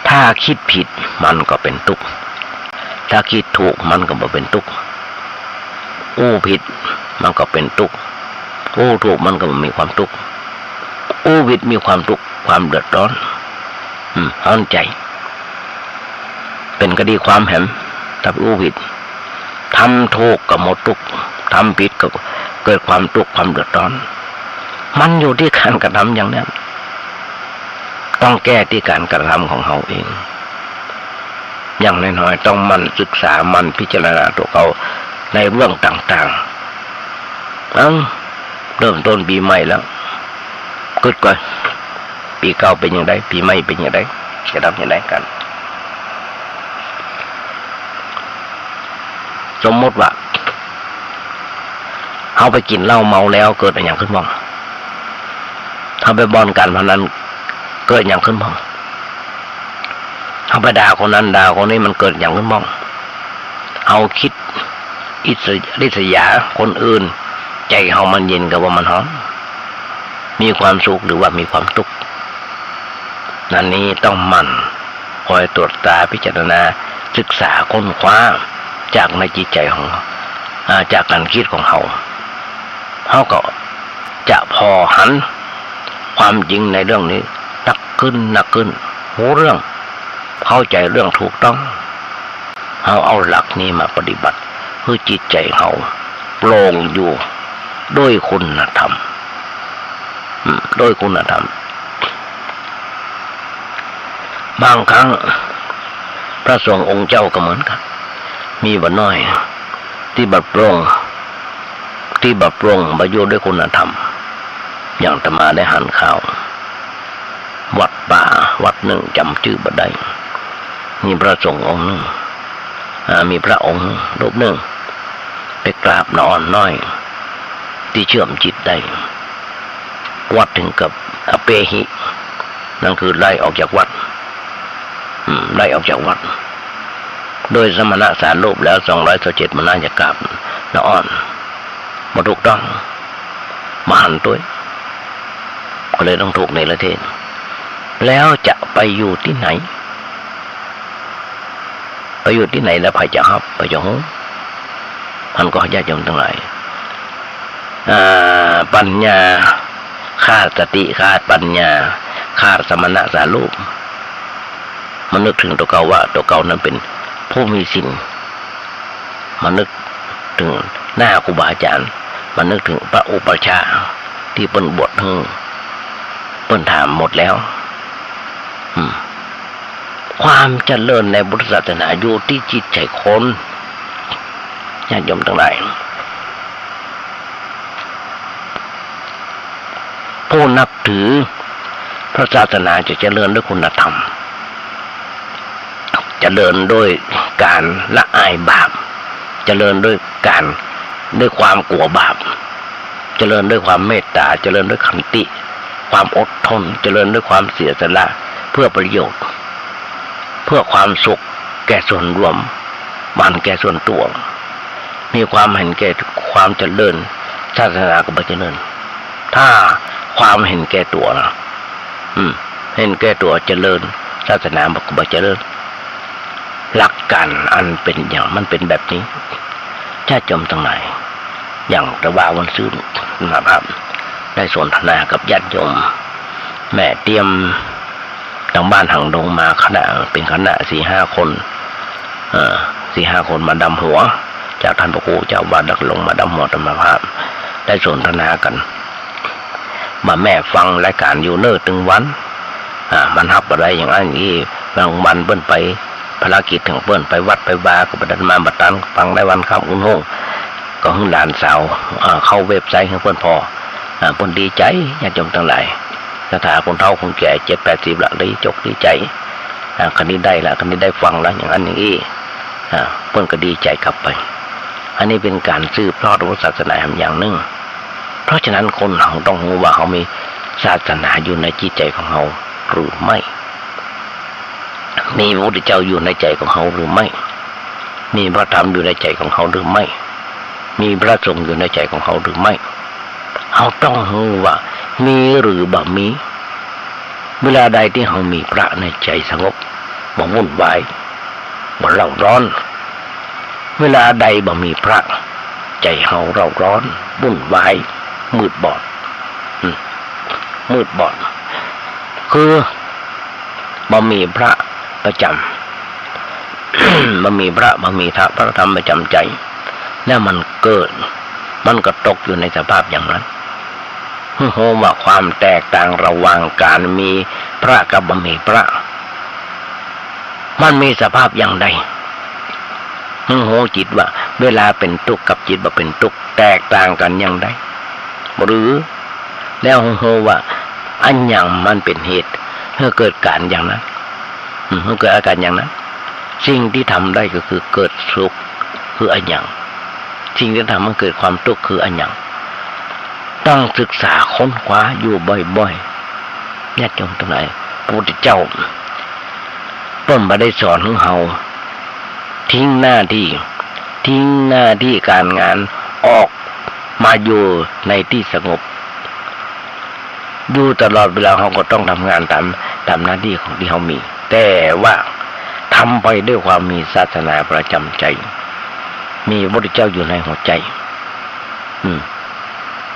ถ้าคิดผิดมันก็เป็นทุกข์ถ้าคิดถูกมันก็บ่เป็นทุกข์อู้ผิดมันก็เป็นทุกข์อู้ถูกมันก็มีความทุกข์อู้ผิดมีความทุกข์ความเดือดร้อนร้อนใจเป็นคดีความแหมถ้าอู้ผิดทำถูกก็หมดทุกข์ทำผิดก็เกิดความทุกข์ความเดือดร้อนมันอยู่ที่การกระทำอย่างนั้นต้องแก้ที่การกระทำของเขาเองอย่างน้อยๆต้องมันศึกษามันพิจารณาตัวเขาในเรื่องต่างๆเริ่มต้นปีใหม่แล้วกึดก่อนปีเก่าเป็นอย่างไรปีใหม่เป็นอย่างไรจะทำอย่างไรกันสมมติว่าเขาไปกินเหล้าเมาแล้วเกิดอะไรอย่างขึ้นบ้างเขาไปบอลการพนันเกิดอย่างขึ้นบ้างเขาไปด่าคนนั้นด่าคนนี้มันเกิดอย่างขึ้นบ้างเอาคิดริษยาคนอื่นใจเขามันเย็นกับว่ามันร้อนมีความสุขหรือว่ามีความทุกข์นั่นนี้ต้องมันคอยตรวจตาพิจารณาศึกษาค้นคว้าจากในจิตใจของจากการคิดของเขาก็จะพอหันความจริงในเรื่องนี้หนักขึ้นหูเรื่องเข้าใจเรื่องถูกต้องเขาเอาหลักนี้มาปฏิบัติเพื่อจิตใจเขาโปร่งอยู่ด้วยคุณธรรมด้วยคุณธรรมบางครั้งพระสงฆ์องค์เจ้าก็เหมือนกันมีบ่น้อยที่บัดโปร่งบรรยุด้วยคุณธรรม อย่างอาตมาได้หันข่าววัดป่าวัดหนึ่งจำชื่อบ่ได้มีพระสงฆ์องค์หนึ่งมีพระองค์รูปหนึ่งไปกราบนอนน้อยที่เชื่อมจิตได้วัดถึงกับอเปหินั่นคือไล่ออกจากวัดไล่ออกจากวัดโดยสมณะสารรูปแล้ว227มันน่าจะกราบนอนมาถูกต้องมาหันตัวก็เลยต้องถูกในประเทศแล้วจะไปอยู่ที่ไหนไปอยู่ที่ไหนแล้วใครจะฮับไปจะหูท่านก็ญาติโยมทั้งหลายปัญญาขาดสติขาดปัญญาขาดสมณะสารูปมันนึกถึงตัวเก่าว่าตัวเก่านั้นเป็นผู้มีสิ่งมันนึกถึงหน้าครูบาอาจารย์มันนึกถึงพระอุปัชฌาย์ที่เปิ้นบวชเปิ้นถามหมดแล้วความเจริญในพุทธศาสนาอยู่ที่จิตใจคนญาติโยมทั้งหลายผู้นับถือพระศาสนาจะเจริญด้วยคุณธรรมเจริญด้วยการละอายบาปเจริญด้วยความกลัวบาปเจริญด้วยความเมตตาเจริญด้วยขันติความอดทนเจริญด้วยความเสียสละเพื่อประโยชน์เพื่อความสุขแก่ส่วนรวมมันแก่ส่วนตัวมีความเห็นแก่ความเจริญศาสนาก็บ่เจริญถ้าความเห็นแก่ตัวนะเห็นแก่ตัวเจริญศาสนาก็บ่เจริญหลักการอันเป็นอย่างมันเป็นแบบนี้ญาติโยมทั้งหลายอย่างตะวาวันซื่นนะครับได้สนทนากับญาติโยมแม่เตรียมทางบ้านหางดงมาคณะเป็นคณะ 4-5 คน4-5 คนมาดำหัวจากท่านพระครูเจ้าวาดดักลงมาดำหัวธรรมภาพได้สนทนากันมาแม่ฟังรายการอยู่เนิ่ตึงวันมันฮับอะไรอย่างนี้บางวันเปิ้นไปภารกิจถึงเปิ้นไปวัดไปบาก็บัดมาบัดตันฟังได้วันค่ำอุ่นห้องก็หึ่งหลานสาวเข้าเว็บไซต์ของเปิ้นพอเปิ้นดีใจญาติโยมทั้งหลายสถาคนเฒ่าคนแก่70-80ละดีจกดีใจคันนี้ได้ละคันนี้ได้ฟังแล้วอย่างนั้นอย่างนี้เปิ้นก็ดีใจกลับไปอันนี้เป็นการสืบทอดศาสนาอย่างหนึ่งเพราะฉะนั้นคนเราต้องรู้ว่าเขามีศาสนาอยู่ในจิตใจของเขาหรือไม่มีพระพุทธเจ้าอยู่ในใจของเขาหรือไม่มีพระธรรมอยู่ในใจของเขาหรือไม่มีพระสงฆ์อยู่ในใจของเขาหรือไม่เขาต้องรู้ว่ามีหรือบ่มีเวลาใดที่เขามีพระในใจสงบบ่วุ่นวายบ่เร่าร้อนเวลาใดบ่มีพระใจเขาเร่าร้อนวุ่นวายมืดบอดมืดบอดคือบ่มีพระประจำ บ่มีพระธรรมประจำใจแล้วมันเกิดมันก็ตกอยู่ในสภาพอย่างนั้นโหว่าความแตกต่างระหว่างการมีพระกับบ่มีพระมันมีสภาพอย่างใดโหจิตว่าเวลาเป็นทุกข์กับจิตบ่เป็นทุกข์แตกต่างกันอย่างใดหรือแล้วโหว่าอันอย่างมันเป็นเหตุให้เกิดการอย่างนั้นให้เกิดอาการอย่างนั้นสิ่งที่ทำได้ก็คือเกิดสุขคืออันอย่างสิ่งที่ทำให้เกิดความทุกข์คืออันอย่างต้องศึกษาค้นคว้าอยู่บ่อยๆญาติโยมทั้งหลายพระพุทธเจ้าเพิ่นบ่ได้สอนให้เฮาทิ้งหน้าที่การงานออกมาอยู่ในที่สงบอยู่ตลอดเวลาเขาก็ต้องทำงานตามหน้าที่ของที่เขามีแต่ว่าทำไปด้วยความมีศาสนาประจำใจมีพระพุทธเจ้าอยู่ในหัวใจ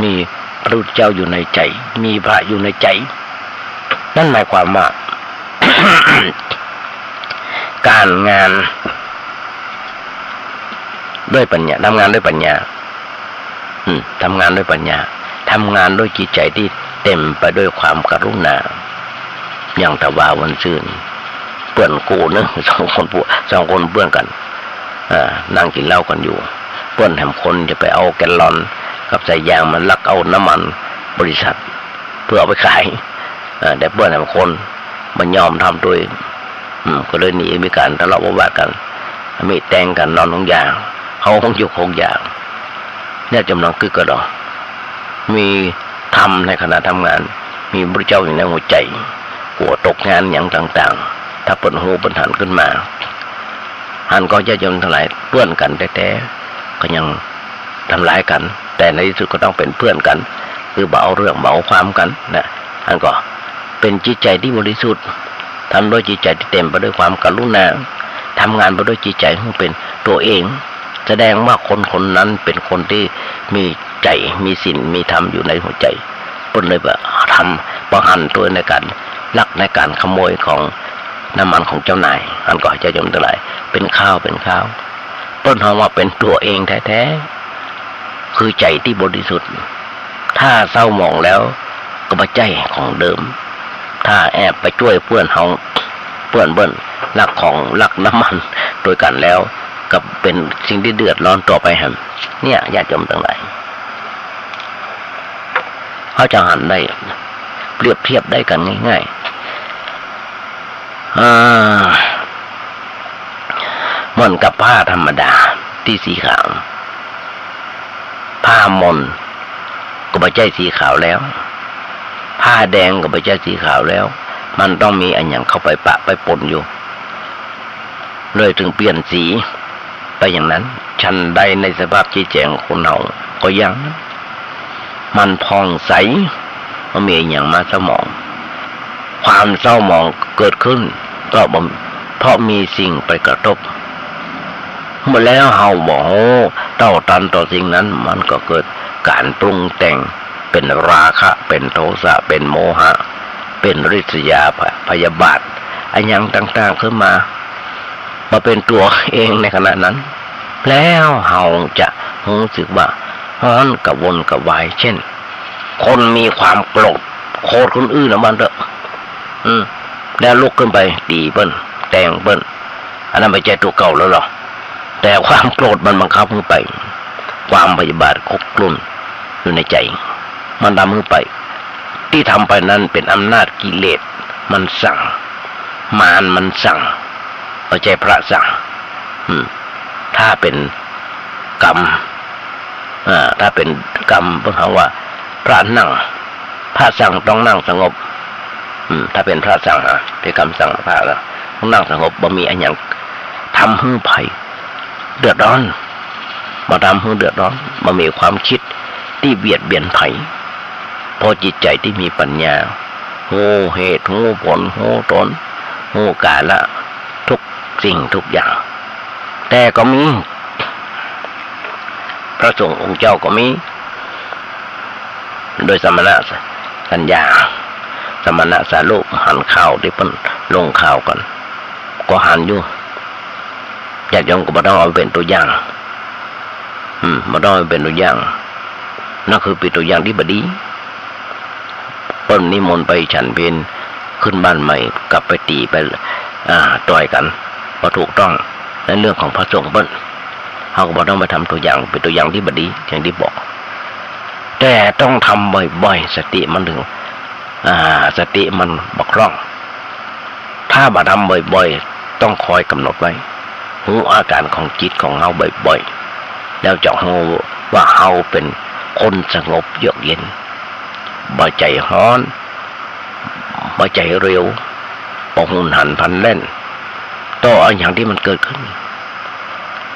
มีพระพุทธเจ้าอยู่ในใจมีพระอยู่ในใจนั่นหมายความว่า การงานด้วยปัญญาทำงานด้วยปัญญาทำงานด้วยปัญญาทำงานด้วยจิตใจที่เต็มไปด้วยความกรุณาอย่างตะวาวันซื่นเปื่อนกูนึงสองคนเปื่อนกันนั่งกินเหล้ากันอยู่เปื่อนแหมคนจะไปเอาแกลลอนกับใส่ยางมันลักเอาน้ำมันบริษัท เพื่อเอาไปขายแต่เพื่อนบางคนมันยอมทำตัวเองก็เลยหนีมีการทะเลาะวิวาทกันมีแต่งกันนอนของอย่างเขาคงอยู่คงอย่างเนี่ยจำลองคือกระดอมีทำในขณะทำงานมีพระเจ้าอยู่ในหัวใจหัวตกงานอย่างต่างๆถ้าเปิดหูเปิดหันขึ้นมาหันก็จะยนทั้งหลายเพื่อนกันแท้ๆก็ยังทำร้ายกันแต่ในที่สุดก็ต้องเป็นเพื่อนกันคือเบาเรื่องเบาความกันนะอันก็เป็นจิตใจที่บริสุทธิ์ทำด้วยจิตใจที่เต็มไปด้วยความกรุณาทำงานไปด้วยจิตใจที่เป็นตัวเองแสดงว่าคนคนนั้นเป็นคนที่มีใจมีศีลมีธรรมอยู่ในหัวใจปนเลยแบบทำประหันตัวในการลักในการขโมยของน้ำมันของเจ้านายอันก็จะยมทั้งหลายเป็นข้าวเป็นข้าวต้นหอมว่าเป็นตัวเองแท้ๆคือใจที่บริสุทธิ์ถ้าเศร้าหมองแล้วก็มาใจของเดิมถ้าแอบไปช่วยเพื่อนเขาเพื่อนเบิ้ลลักของลักน้ำมันโดยกันแล้วกับเป็นสิ่งที่เดือดร้อนต่อไปฮะเนี่ยญาติโยมทั้งหลายเขาจะหันได้เปรียบเทียบได้กันง่ายๆเหมือนกับผ้าธรรมดาที่สีขาวผ้ามนก็ไม่ใช่สีขาวแล้วผ้าแดงก็ไม่ใช่สีขาวแล้วมันต้องมีอันอย่างเข้าไปปะไปปนอยู่เลยถึงเปลี่ยนสีไปอย่างนั้นฉันใดในสภาพชี้แจงคนเราก็ยังมันพองใสมันมีอย่างมาสมองความเศร้าหมองเกิดขึ้นก็เพราะมีสิ่งไปกระทบเมื่อแล้วเฮาบอกเต้าตันต่อสิ่งนั้นมันก็เกิดการปรุงแต่งเป็นราคะเป็นโทสะเป็นโมหะเป็นริษยาพยาบาทอันยังต่างๆขึ้นมาเป็นตัวเองในขณะนั้นแล้วเฮาจะรู้สึกว่าฮ้อนกับวนกับวายเช่นคนมีความโกรธโคตรคนอื่นนะมันเถอะแล้วลุกขึ้นไปตีเปิ้นแต่งเปิ้นอันนั้นไม่ใช่ตัวเก่าแล้วหรอแต่ความโกรธมันบังคับมือไปความพยาบาทคุกกลุ่นอยู่ในใจมันทำมือไปที่ทำไปนั้นเป็นอำนาจกิเลสมันสั่งมารมันสั่งไม่ใช่พระสั่งถ้าเป็นกรรมถ้าเป็นกรรมเพราะว่าพระนั่งพระสั่งต้องนั่งสงบถ้าเป็นพระสั่งเป็นคำสั่งพระแล้วต้องนั่งสงบบ่มีอันอย่างทำให้ภัยเดือดร้อนมาทำให้เดือดร้อนมามีความคิดที่เบียดเบียนภัยพอจิตใจที่มีปัญญาหูเหตุหูผลหูตนหูกาละทุกสิ่งทุกอย่างแต่ก็มีพระสงฆ์องค์เจ้าก็มีโดยสมณะสัญญาสมณะสาลูกหันข่าวที่เพิ่นลงข่าวกันก็หันอยู่ญาติโยมก็บ่ต้องเอาเป็นตัวอย่างบ่ต้องเอาเป็นตัวอย่างนั่นคือเป็นตัวอย่างที่บดีเพิ่นนิมนต์ไปฉันเพลขึ้นบ้านใหม่กลับไปตีไปต่อยกันบ่ถูกต้องในเรื่องของพระสงฆ์เพิ่นเฮาก็บ่ต้องไปทำตัวอย่างเป็นตัวอย่างที่บดีอย่างที่บอกแต่ต้องทำบ่อยๆสติมันถึงสติมันบกพร่องถ้าบ่ทำบ่อยๆต้องคอยกำหนดไว้รู้อาการของจิตของเฮาบ่อยๆแล้วจะรู้ว่าเฮาเป็นคนสงบเยือกเย็นบ่ใจร้อนบ่ใจเร็วบ่หุนหันพลันแล่นต่ออย่างที่มันเกิดขึ้น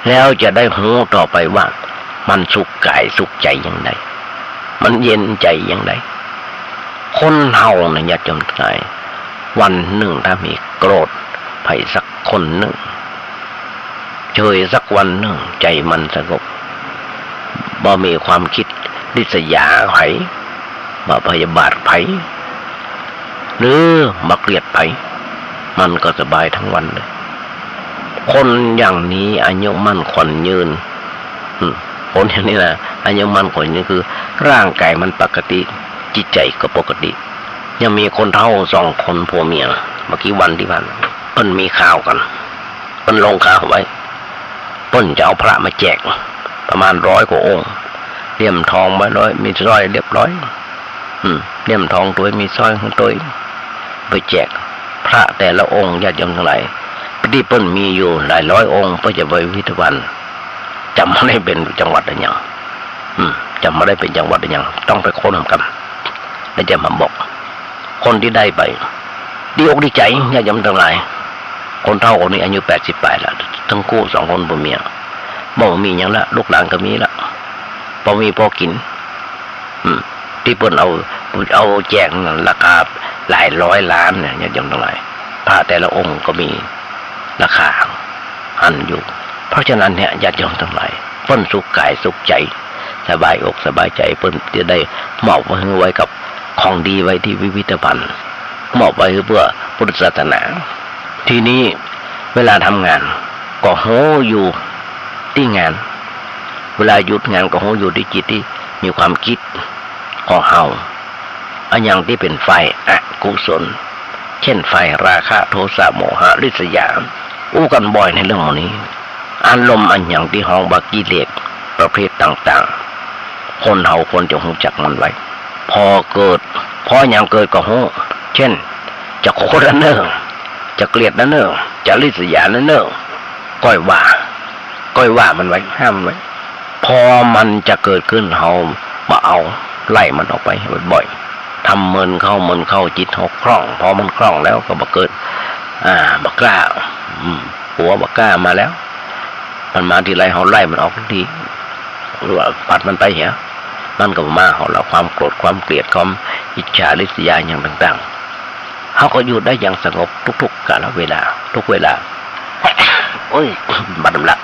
แล้วจะได้รู้ต่อไปว่ามันสุขกายสุขใจอย่างไรมันเย็นใจอย่างไรคนเฮาเนี่ยญาติโยมทั้งหลายวันหนึ่งถ้ามีโกรธไผสักคนหนึ่งเฉยสักวันหนึ่งใจมันสงบบ่มีความคิดริษยาไผบ่พยาบาทไผหรือบ่เกลียดไผมันก็สบายทั้งวันเลยคนอย่างนี้อายุมั่นขวัญยืนคนอย่างนี้นะอายุมั่นขวัญยืนคือร่างกายมันปกติจิตใจก็ปกติยังมีคนเฒ่า2 คนผัวเมียเมื่อกี้วันที่ผ่านเพิ่นมีข่าวกันเพิ่นลงข่าวไว้เพิ่นจะเอาพระมาแจกประมาณ100 กว่าองค์เลี่ยมทองไว้100มีร้อยเรียบร้อย เลี่ยมทองตัวมีสร้อยของตัวไปแจกพระแต่ละองค์ญาติโยมทั้งหลายที่เปิ้นมีอยู่หลายร้อยองค์เพื่อจะไปพิพิธภัณฑ์จำไม่ได้เป็นจังหวัดอะไรอย่างจำไม่ได้เป็นจังหวัดอะไรอย่างต้องไปค้นกันแล้วจะมาบอกคนที่ได้ไปดีอกดีใจญาติโยมทั้งหลายคนเฒ่าคนนี้อายุ88แล้วทั้งคู่2คนบ่มีบ่มีหยังละลูกหลานก็มีละบ่มีพอกินที่เปิ้นเอาแจกราคาหลายร้อยล้านเนี่ยญาติโยมทั้งหลายพระแต่ละองค์ก็มีราคาอันอยู่เพราะฉะนั้นเนี่ยญาติโยมทั้งหลายเปิ้นสุขกายสุขใจสบายอกสบายใจเปิ้นจะได้มอบไว้กับของดีไว้ที่พิพิธภัณฑ์มอบไว้เพื่อพุทธศาสนาทีนี้เวลาทำงานก็โหอยู่ที่งานเวลาหยุดงานก็โหอยู่ที่จิตที่มีความคิดของเฮาอันอย่างที่เป็นไฟอกุศลเช่นไฟราคะโทสะโมหะริษยาอู้กันบ่อยในเรื่องนี้อารมณ์อันอย่างที่ห้องว่ากิเลสประเภทต่างๆคนเฮาควรจะรู้จักมันไว้พออย่างเกิดก็โหเช่นจะโคตรเนอจะเกลียดเนอจะริษยาเนอก้อยว่ามันไว้ห้ามไว้พอมันจะเกิดขึ้นเฮามาเอาไล่มันออกไปบ่อยๆทำเมินเข้าจิตคล่องพอมันคล่องแล้วก็บ่เกิดบ่กล้าหัวบ่กล้ามาแล้วมันมาทีไรเฮาไล่มันออกทุกทีหรือว่าปัดมันไปเหี้ยมันก็มาเฮาแล้วความโกรธความเกลียดความอิจฉาริษยาอย่างต่างๆเฮาก็อยู่ได้อย่างสงบทุกๆกาลเวลาทุกเวลาโอ้ยบัดน้ำลัก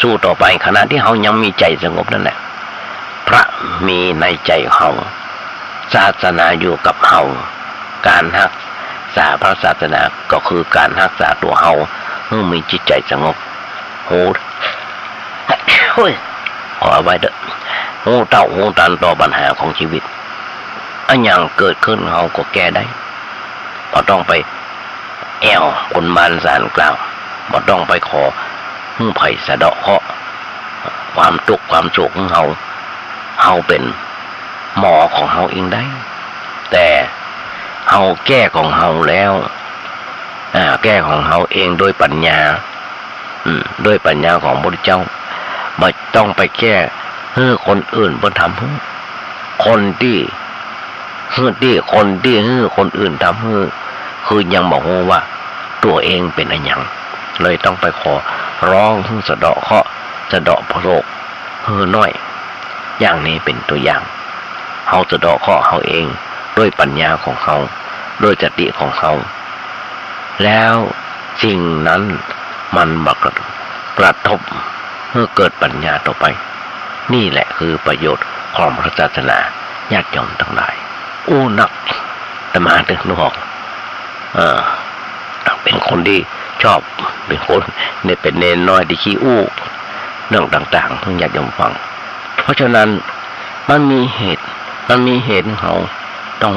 สู้ต่อไปขณะที่เฮายังมีใจสงบนั่นแหละพระมีในใจเฮาศาสนาอยู่กับเฮาการรักษาพระศาสนาก็คือการรักษาตัวเฮาให้มีจิตใจสงบโหขอไว้เด้อหูเต้าหูตันต่อปัญหาของชีวิตอันอย่างเกิดขึ้นเฮาก็แก้ได้บ่ต้องไปแอวคนบานสารกล่าวบ่ต้องไปขอไผ่สะเดาะเคราะห์ความทุกข์ความโศกของเฮาเป็นหมอของเฮาเองได้แต่เฮาแก้ของเฮาแล้วแก้ของเฮาเองโดยปัญญาด้วยปัญญาของพระพุทธเจ้าไม่ต้องไปแก้ให้คนอื่นเพิ่นทำคนที่ให้คนอื่นทำให้คือยังบอกว่าตัวเองเป็นอะไรอย่างเลยต้องไปขอร้องสะเดาะเคราะห์สะเดาะโศกน้อยอย่างนี้เป็นตัวอย่างเฮาสะเดาะเคราะห์เฮาเองด้วยปัญญาของเฮาด้วยสติของเฮาแล้วสิ่งนั้นมันบักกระทบเมื่อเกิดปัญญาต่อไปนี่แหละคือประโยชน์ของพระศาสนาญาติโยมทั้งหลายนักแต่มาถึงนึกออกเป็นคนที่ชอบเป็นคนเนี่ยเป็นเนนน้อยที่ขี้เรื่องต่างๆทั้งญาติโยมฟังเพราะฉะนั้นมันมีเหตุเขาต้อง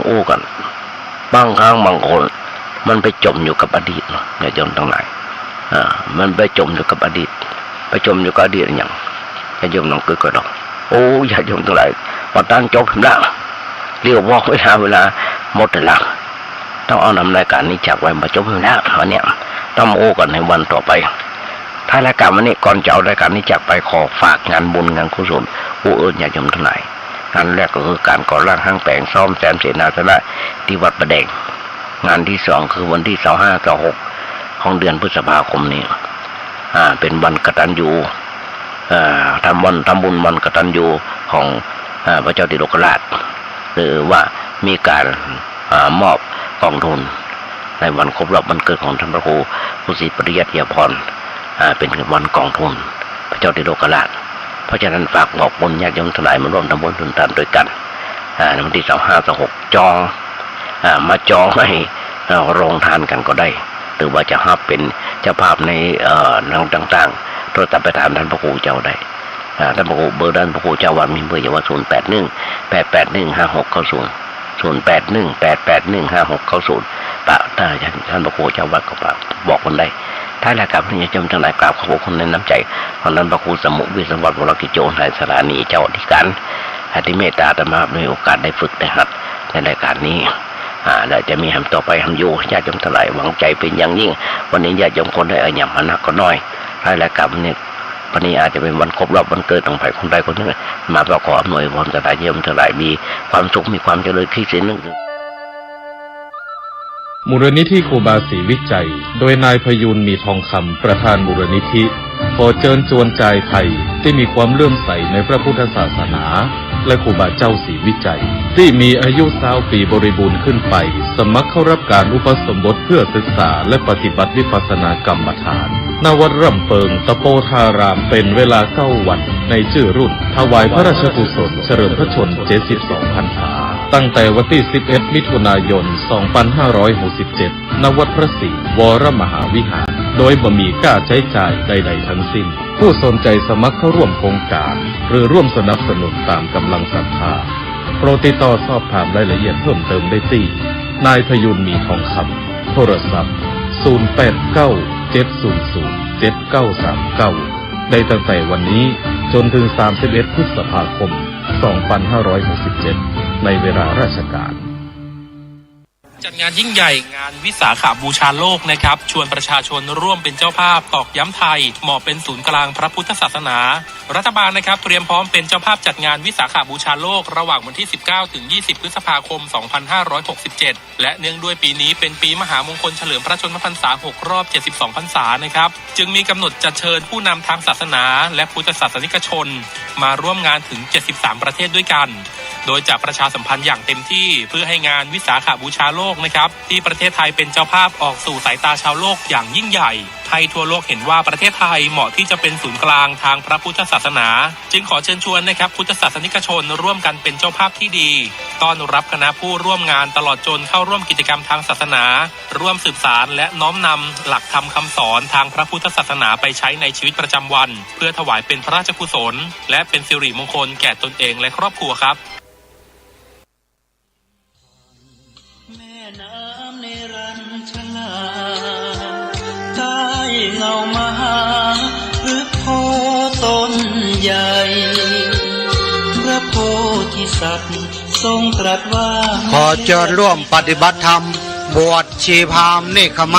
อู้กันบางครั้งบางคนมันไปจมอยู่กับอดีตญาติโยมทั้งหลายมันไปจมอยู่กับอดีตไปจมอยู่กับอดีตอย่างญาติโยมน้องเกิดก็ดอกญาติโยมทั้งหลายพอตั้งจบแล้วเรียกว่าเวลาหมดแล้วต้องเอานำรายการนี้จากไว้มาจบแล้ววันนี้ต้องโอ้กันในวันต่อไปถ้ารายการวันนี้ก่อนจะเอารายการนี้จากไปขอฝากงานบุญงานกุศลญาติโยมทั้งหลายงานแรกก็คือการก่อร่างห้างแปลงซ่อมแซมเสนาสนะที่วัดประแดงงานที่2คือวันที่25-26ของเดือนพฤษภาคมนี้เป็นวันกตัญญูทำบุญวันกตัญญูของพระเจ้าติโลกราชหรือว่ามีการมอบกองทุนในวันครบรอบวันเกิดของท่านพระครูผู้ศรีปริยัติยาภรณ์เป็นวันกองทุนพระเจ้าติโลกราชเพราะฉะนั้นฝากบอกบุญญาติโยมทั้งหลายมาร่วมทำบุญทุนทานด้วยกันในวันที่25-26จองมาจองให้โรงทานกันก็ได้หรือว่าจะรับเป็นเจ้าภาพในต่างๆโทรศัพท์ไปถามท่านพระครูเจ้าได้ท่านพระครูเบอร์ด้านพระครูเจ้าวัดมีเบอร์อยู่ว่า0818815690ปะถ้าท่านพระครูเจ้าวัดก็บอกคนได้ถ้ารายการพระญาติโยมทั้งหลายกราบขอบคุณในน้ำใจของท่านพระครูสมุวิศวัตรวรกิจโจนายสถานีเจ้าอธิการ ที่เมตตาอาตมามีโอกาสได้ฝึกได้หัดในรายการนี้แล้วจะมีทำต่อไปทำอยู่ญาติโยมทั้งหลายหวังใจเป็นอย่างยิ่งวันนี้ญาติโยมคนได้อาอย่างมานักก็น้อยรายการนี้วันนี้อาจจะเป็นวันครบรอบวันเกิดของใครคนใดคนหนึ่งมาประกอบหน่วยพรสถานเยี่ยมทั้งหลายมีความสุขมีความเจริญที่สิ้นหนึ่งมูลนิธิครูบาศรีวิจัยโดยนายพยูนมีทองคำประธานมูลนิธิขอเชิญชวนชายไทยที่มีความเลื่อมใสในพระพุทธศาสนาและครูบาเจ้าศรีวิจัยที่มีอายุ20 ปีบริบูรณ์ขึ้นไปสมัครเข้ารับการอุปสมบทเพื่อศึกษาและปฏิบัติวิปัสสนากรรมฐานณวัดร่ำเปิงตะโปธารามเป็นเวลา9 วันในชื่อรุ่นถวายพระราชกุศลเฉลิมพระชน72 พรรษาตั้งแต่วันที่11 มิถุนายน 2567 ณ วัดพระศรีวรมหาวิหารโดยบ่มีค่าใช้จ่ายใดๆทั้งสิ้นผู้สนใจสมัครเข้าร่วมโครงการหรือร่วมสนับสนุนตามกำลังศรัทธาโปรดติดต่อสอบถามรายละเอียดเพิ่มเติมได้ที่นายพยุนมีทองคำโทรศัพท์ 0897007939 ได้ตั้งแต่วันนี้จนถึง 31 พฤษภาคม 2567 ในเวลาราชการจัดงานยิ่งใหญ่งานวิสาขบูชาโลกนะครับชวนประชาชนร่วมเป็นเจ้าภาพตอกย้ำไทยเหมาะเป็นศูนย์กลางพระพุทธศาสนารัฐบาลนะครับเตรียมพร้อมเป็นเจ้าภาพจัดงานวิสาขบูชาโลกระหว่างวันที่19 ถึง 20 พฤษภาคม 2567 และเนื่องด้วยปีนี้เป็นปีมหามงคลเฉลิมพระชนมพรรษา 6 รอบ 72 พรรษานะครับจึงมีกำหนดจัดเชิญผู้นำทางศาสนาและพุทธศาสนิกชนมาร่วมงานถึง 73 ประเทศด้วยกันโดยจะประชาสัมพันธ์อย่างเต็มที่เพื่อให้งานวิสาขบูชาโลกนะครับที่ประเทศไทยเป็นเจ้าภาพออกสู่สายตาชาวโลกอย่างยิ่งใหญ่ให้ทั่วโลกเห็นว่าประเทศไทยเหมาะที่จะเป็นศูนย์กลางทางพระพุทธศาสนาจึงขอเชิญชวนนะครับพุทธศาสนิกชนร่วมกันเป็นเจ้าภาพที่ดีต้อนรับคณะผู้ร่วมงานตลอดจนเข้าร่วมกิจกรรมทางศาสนาร่วมสืบสานและน้อมนำหลักธรรมคำสอนทางพระพุทธศาสนาไปใช้ในชีวิตประจำวันเพื่อถวายเป็นพระราชกุศลและเป็นสิริมงคลแก่ตนเองและครอบครัวครับเงามาพฤกษ์โพต้นใหญ่พระโพธิสัตว์ทรงตรัสว่าขอเชิญร่วมปฏิบัติธรรมบวชชีพราหมณ์เนกขมะ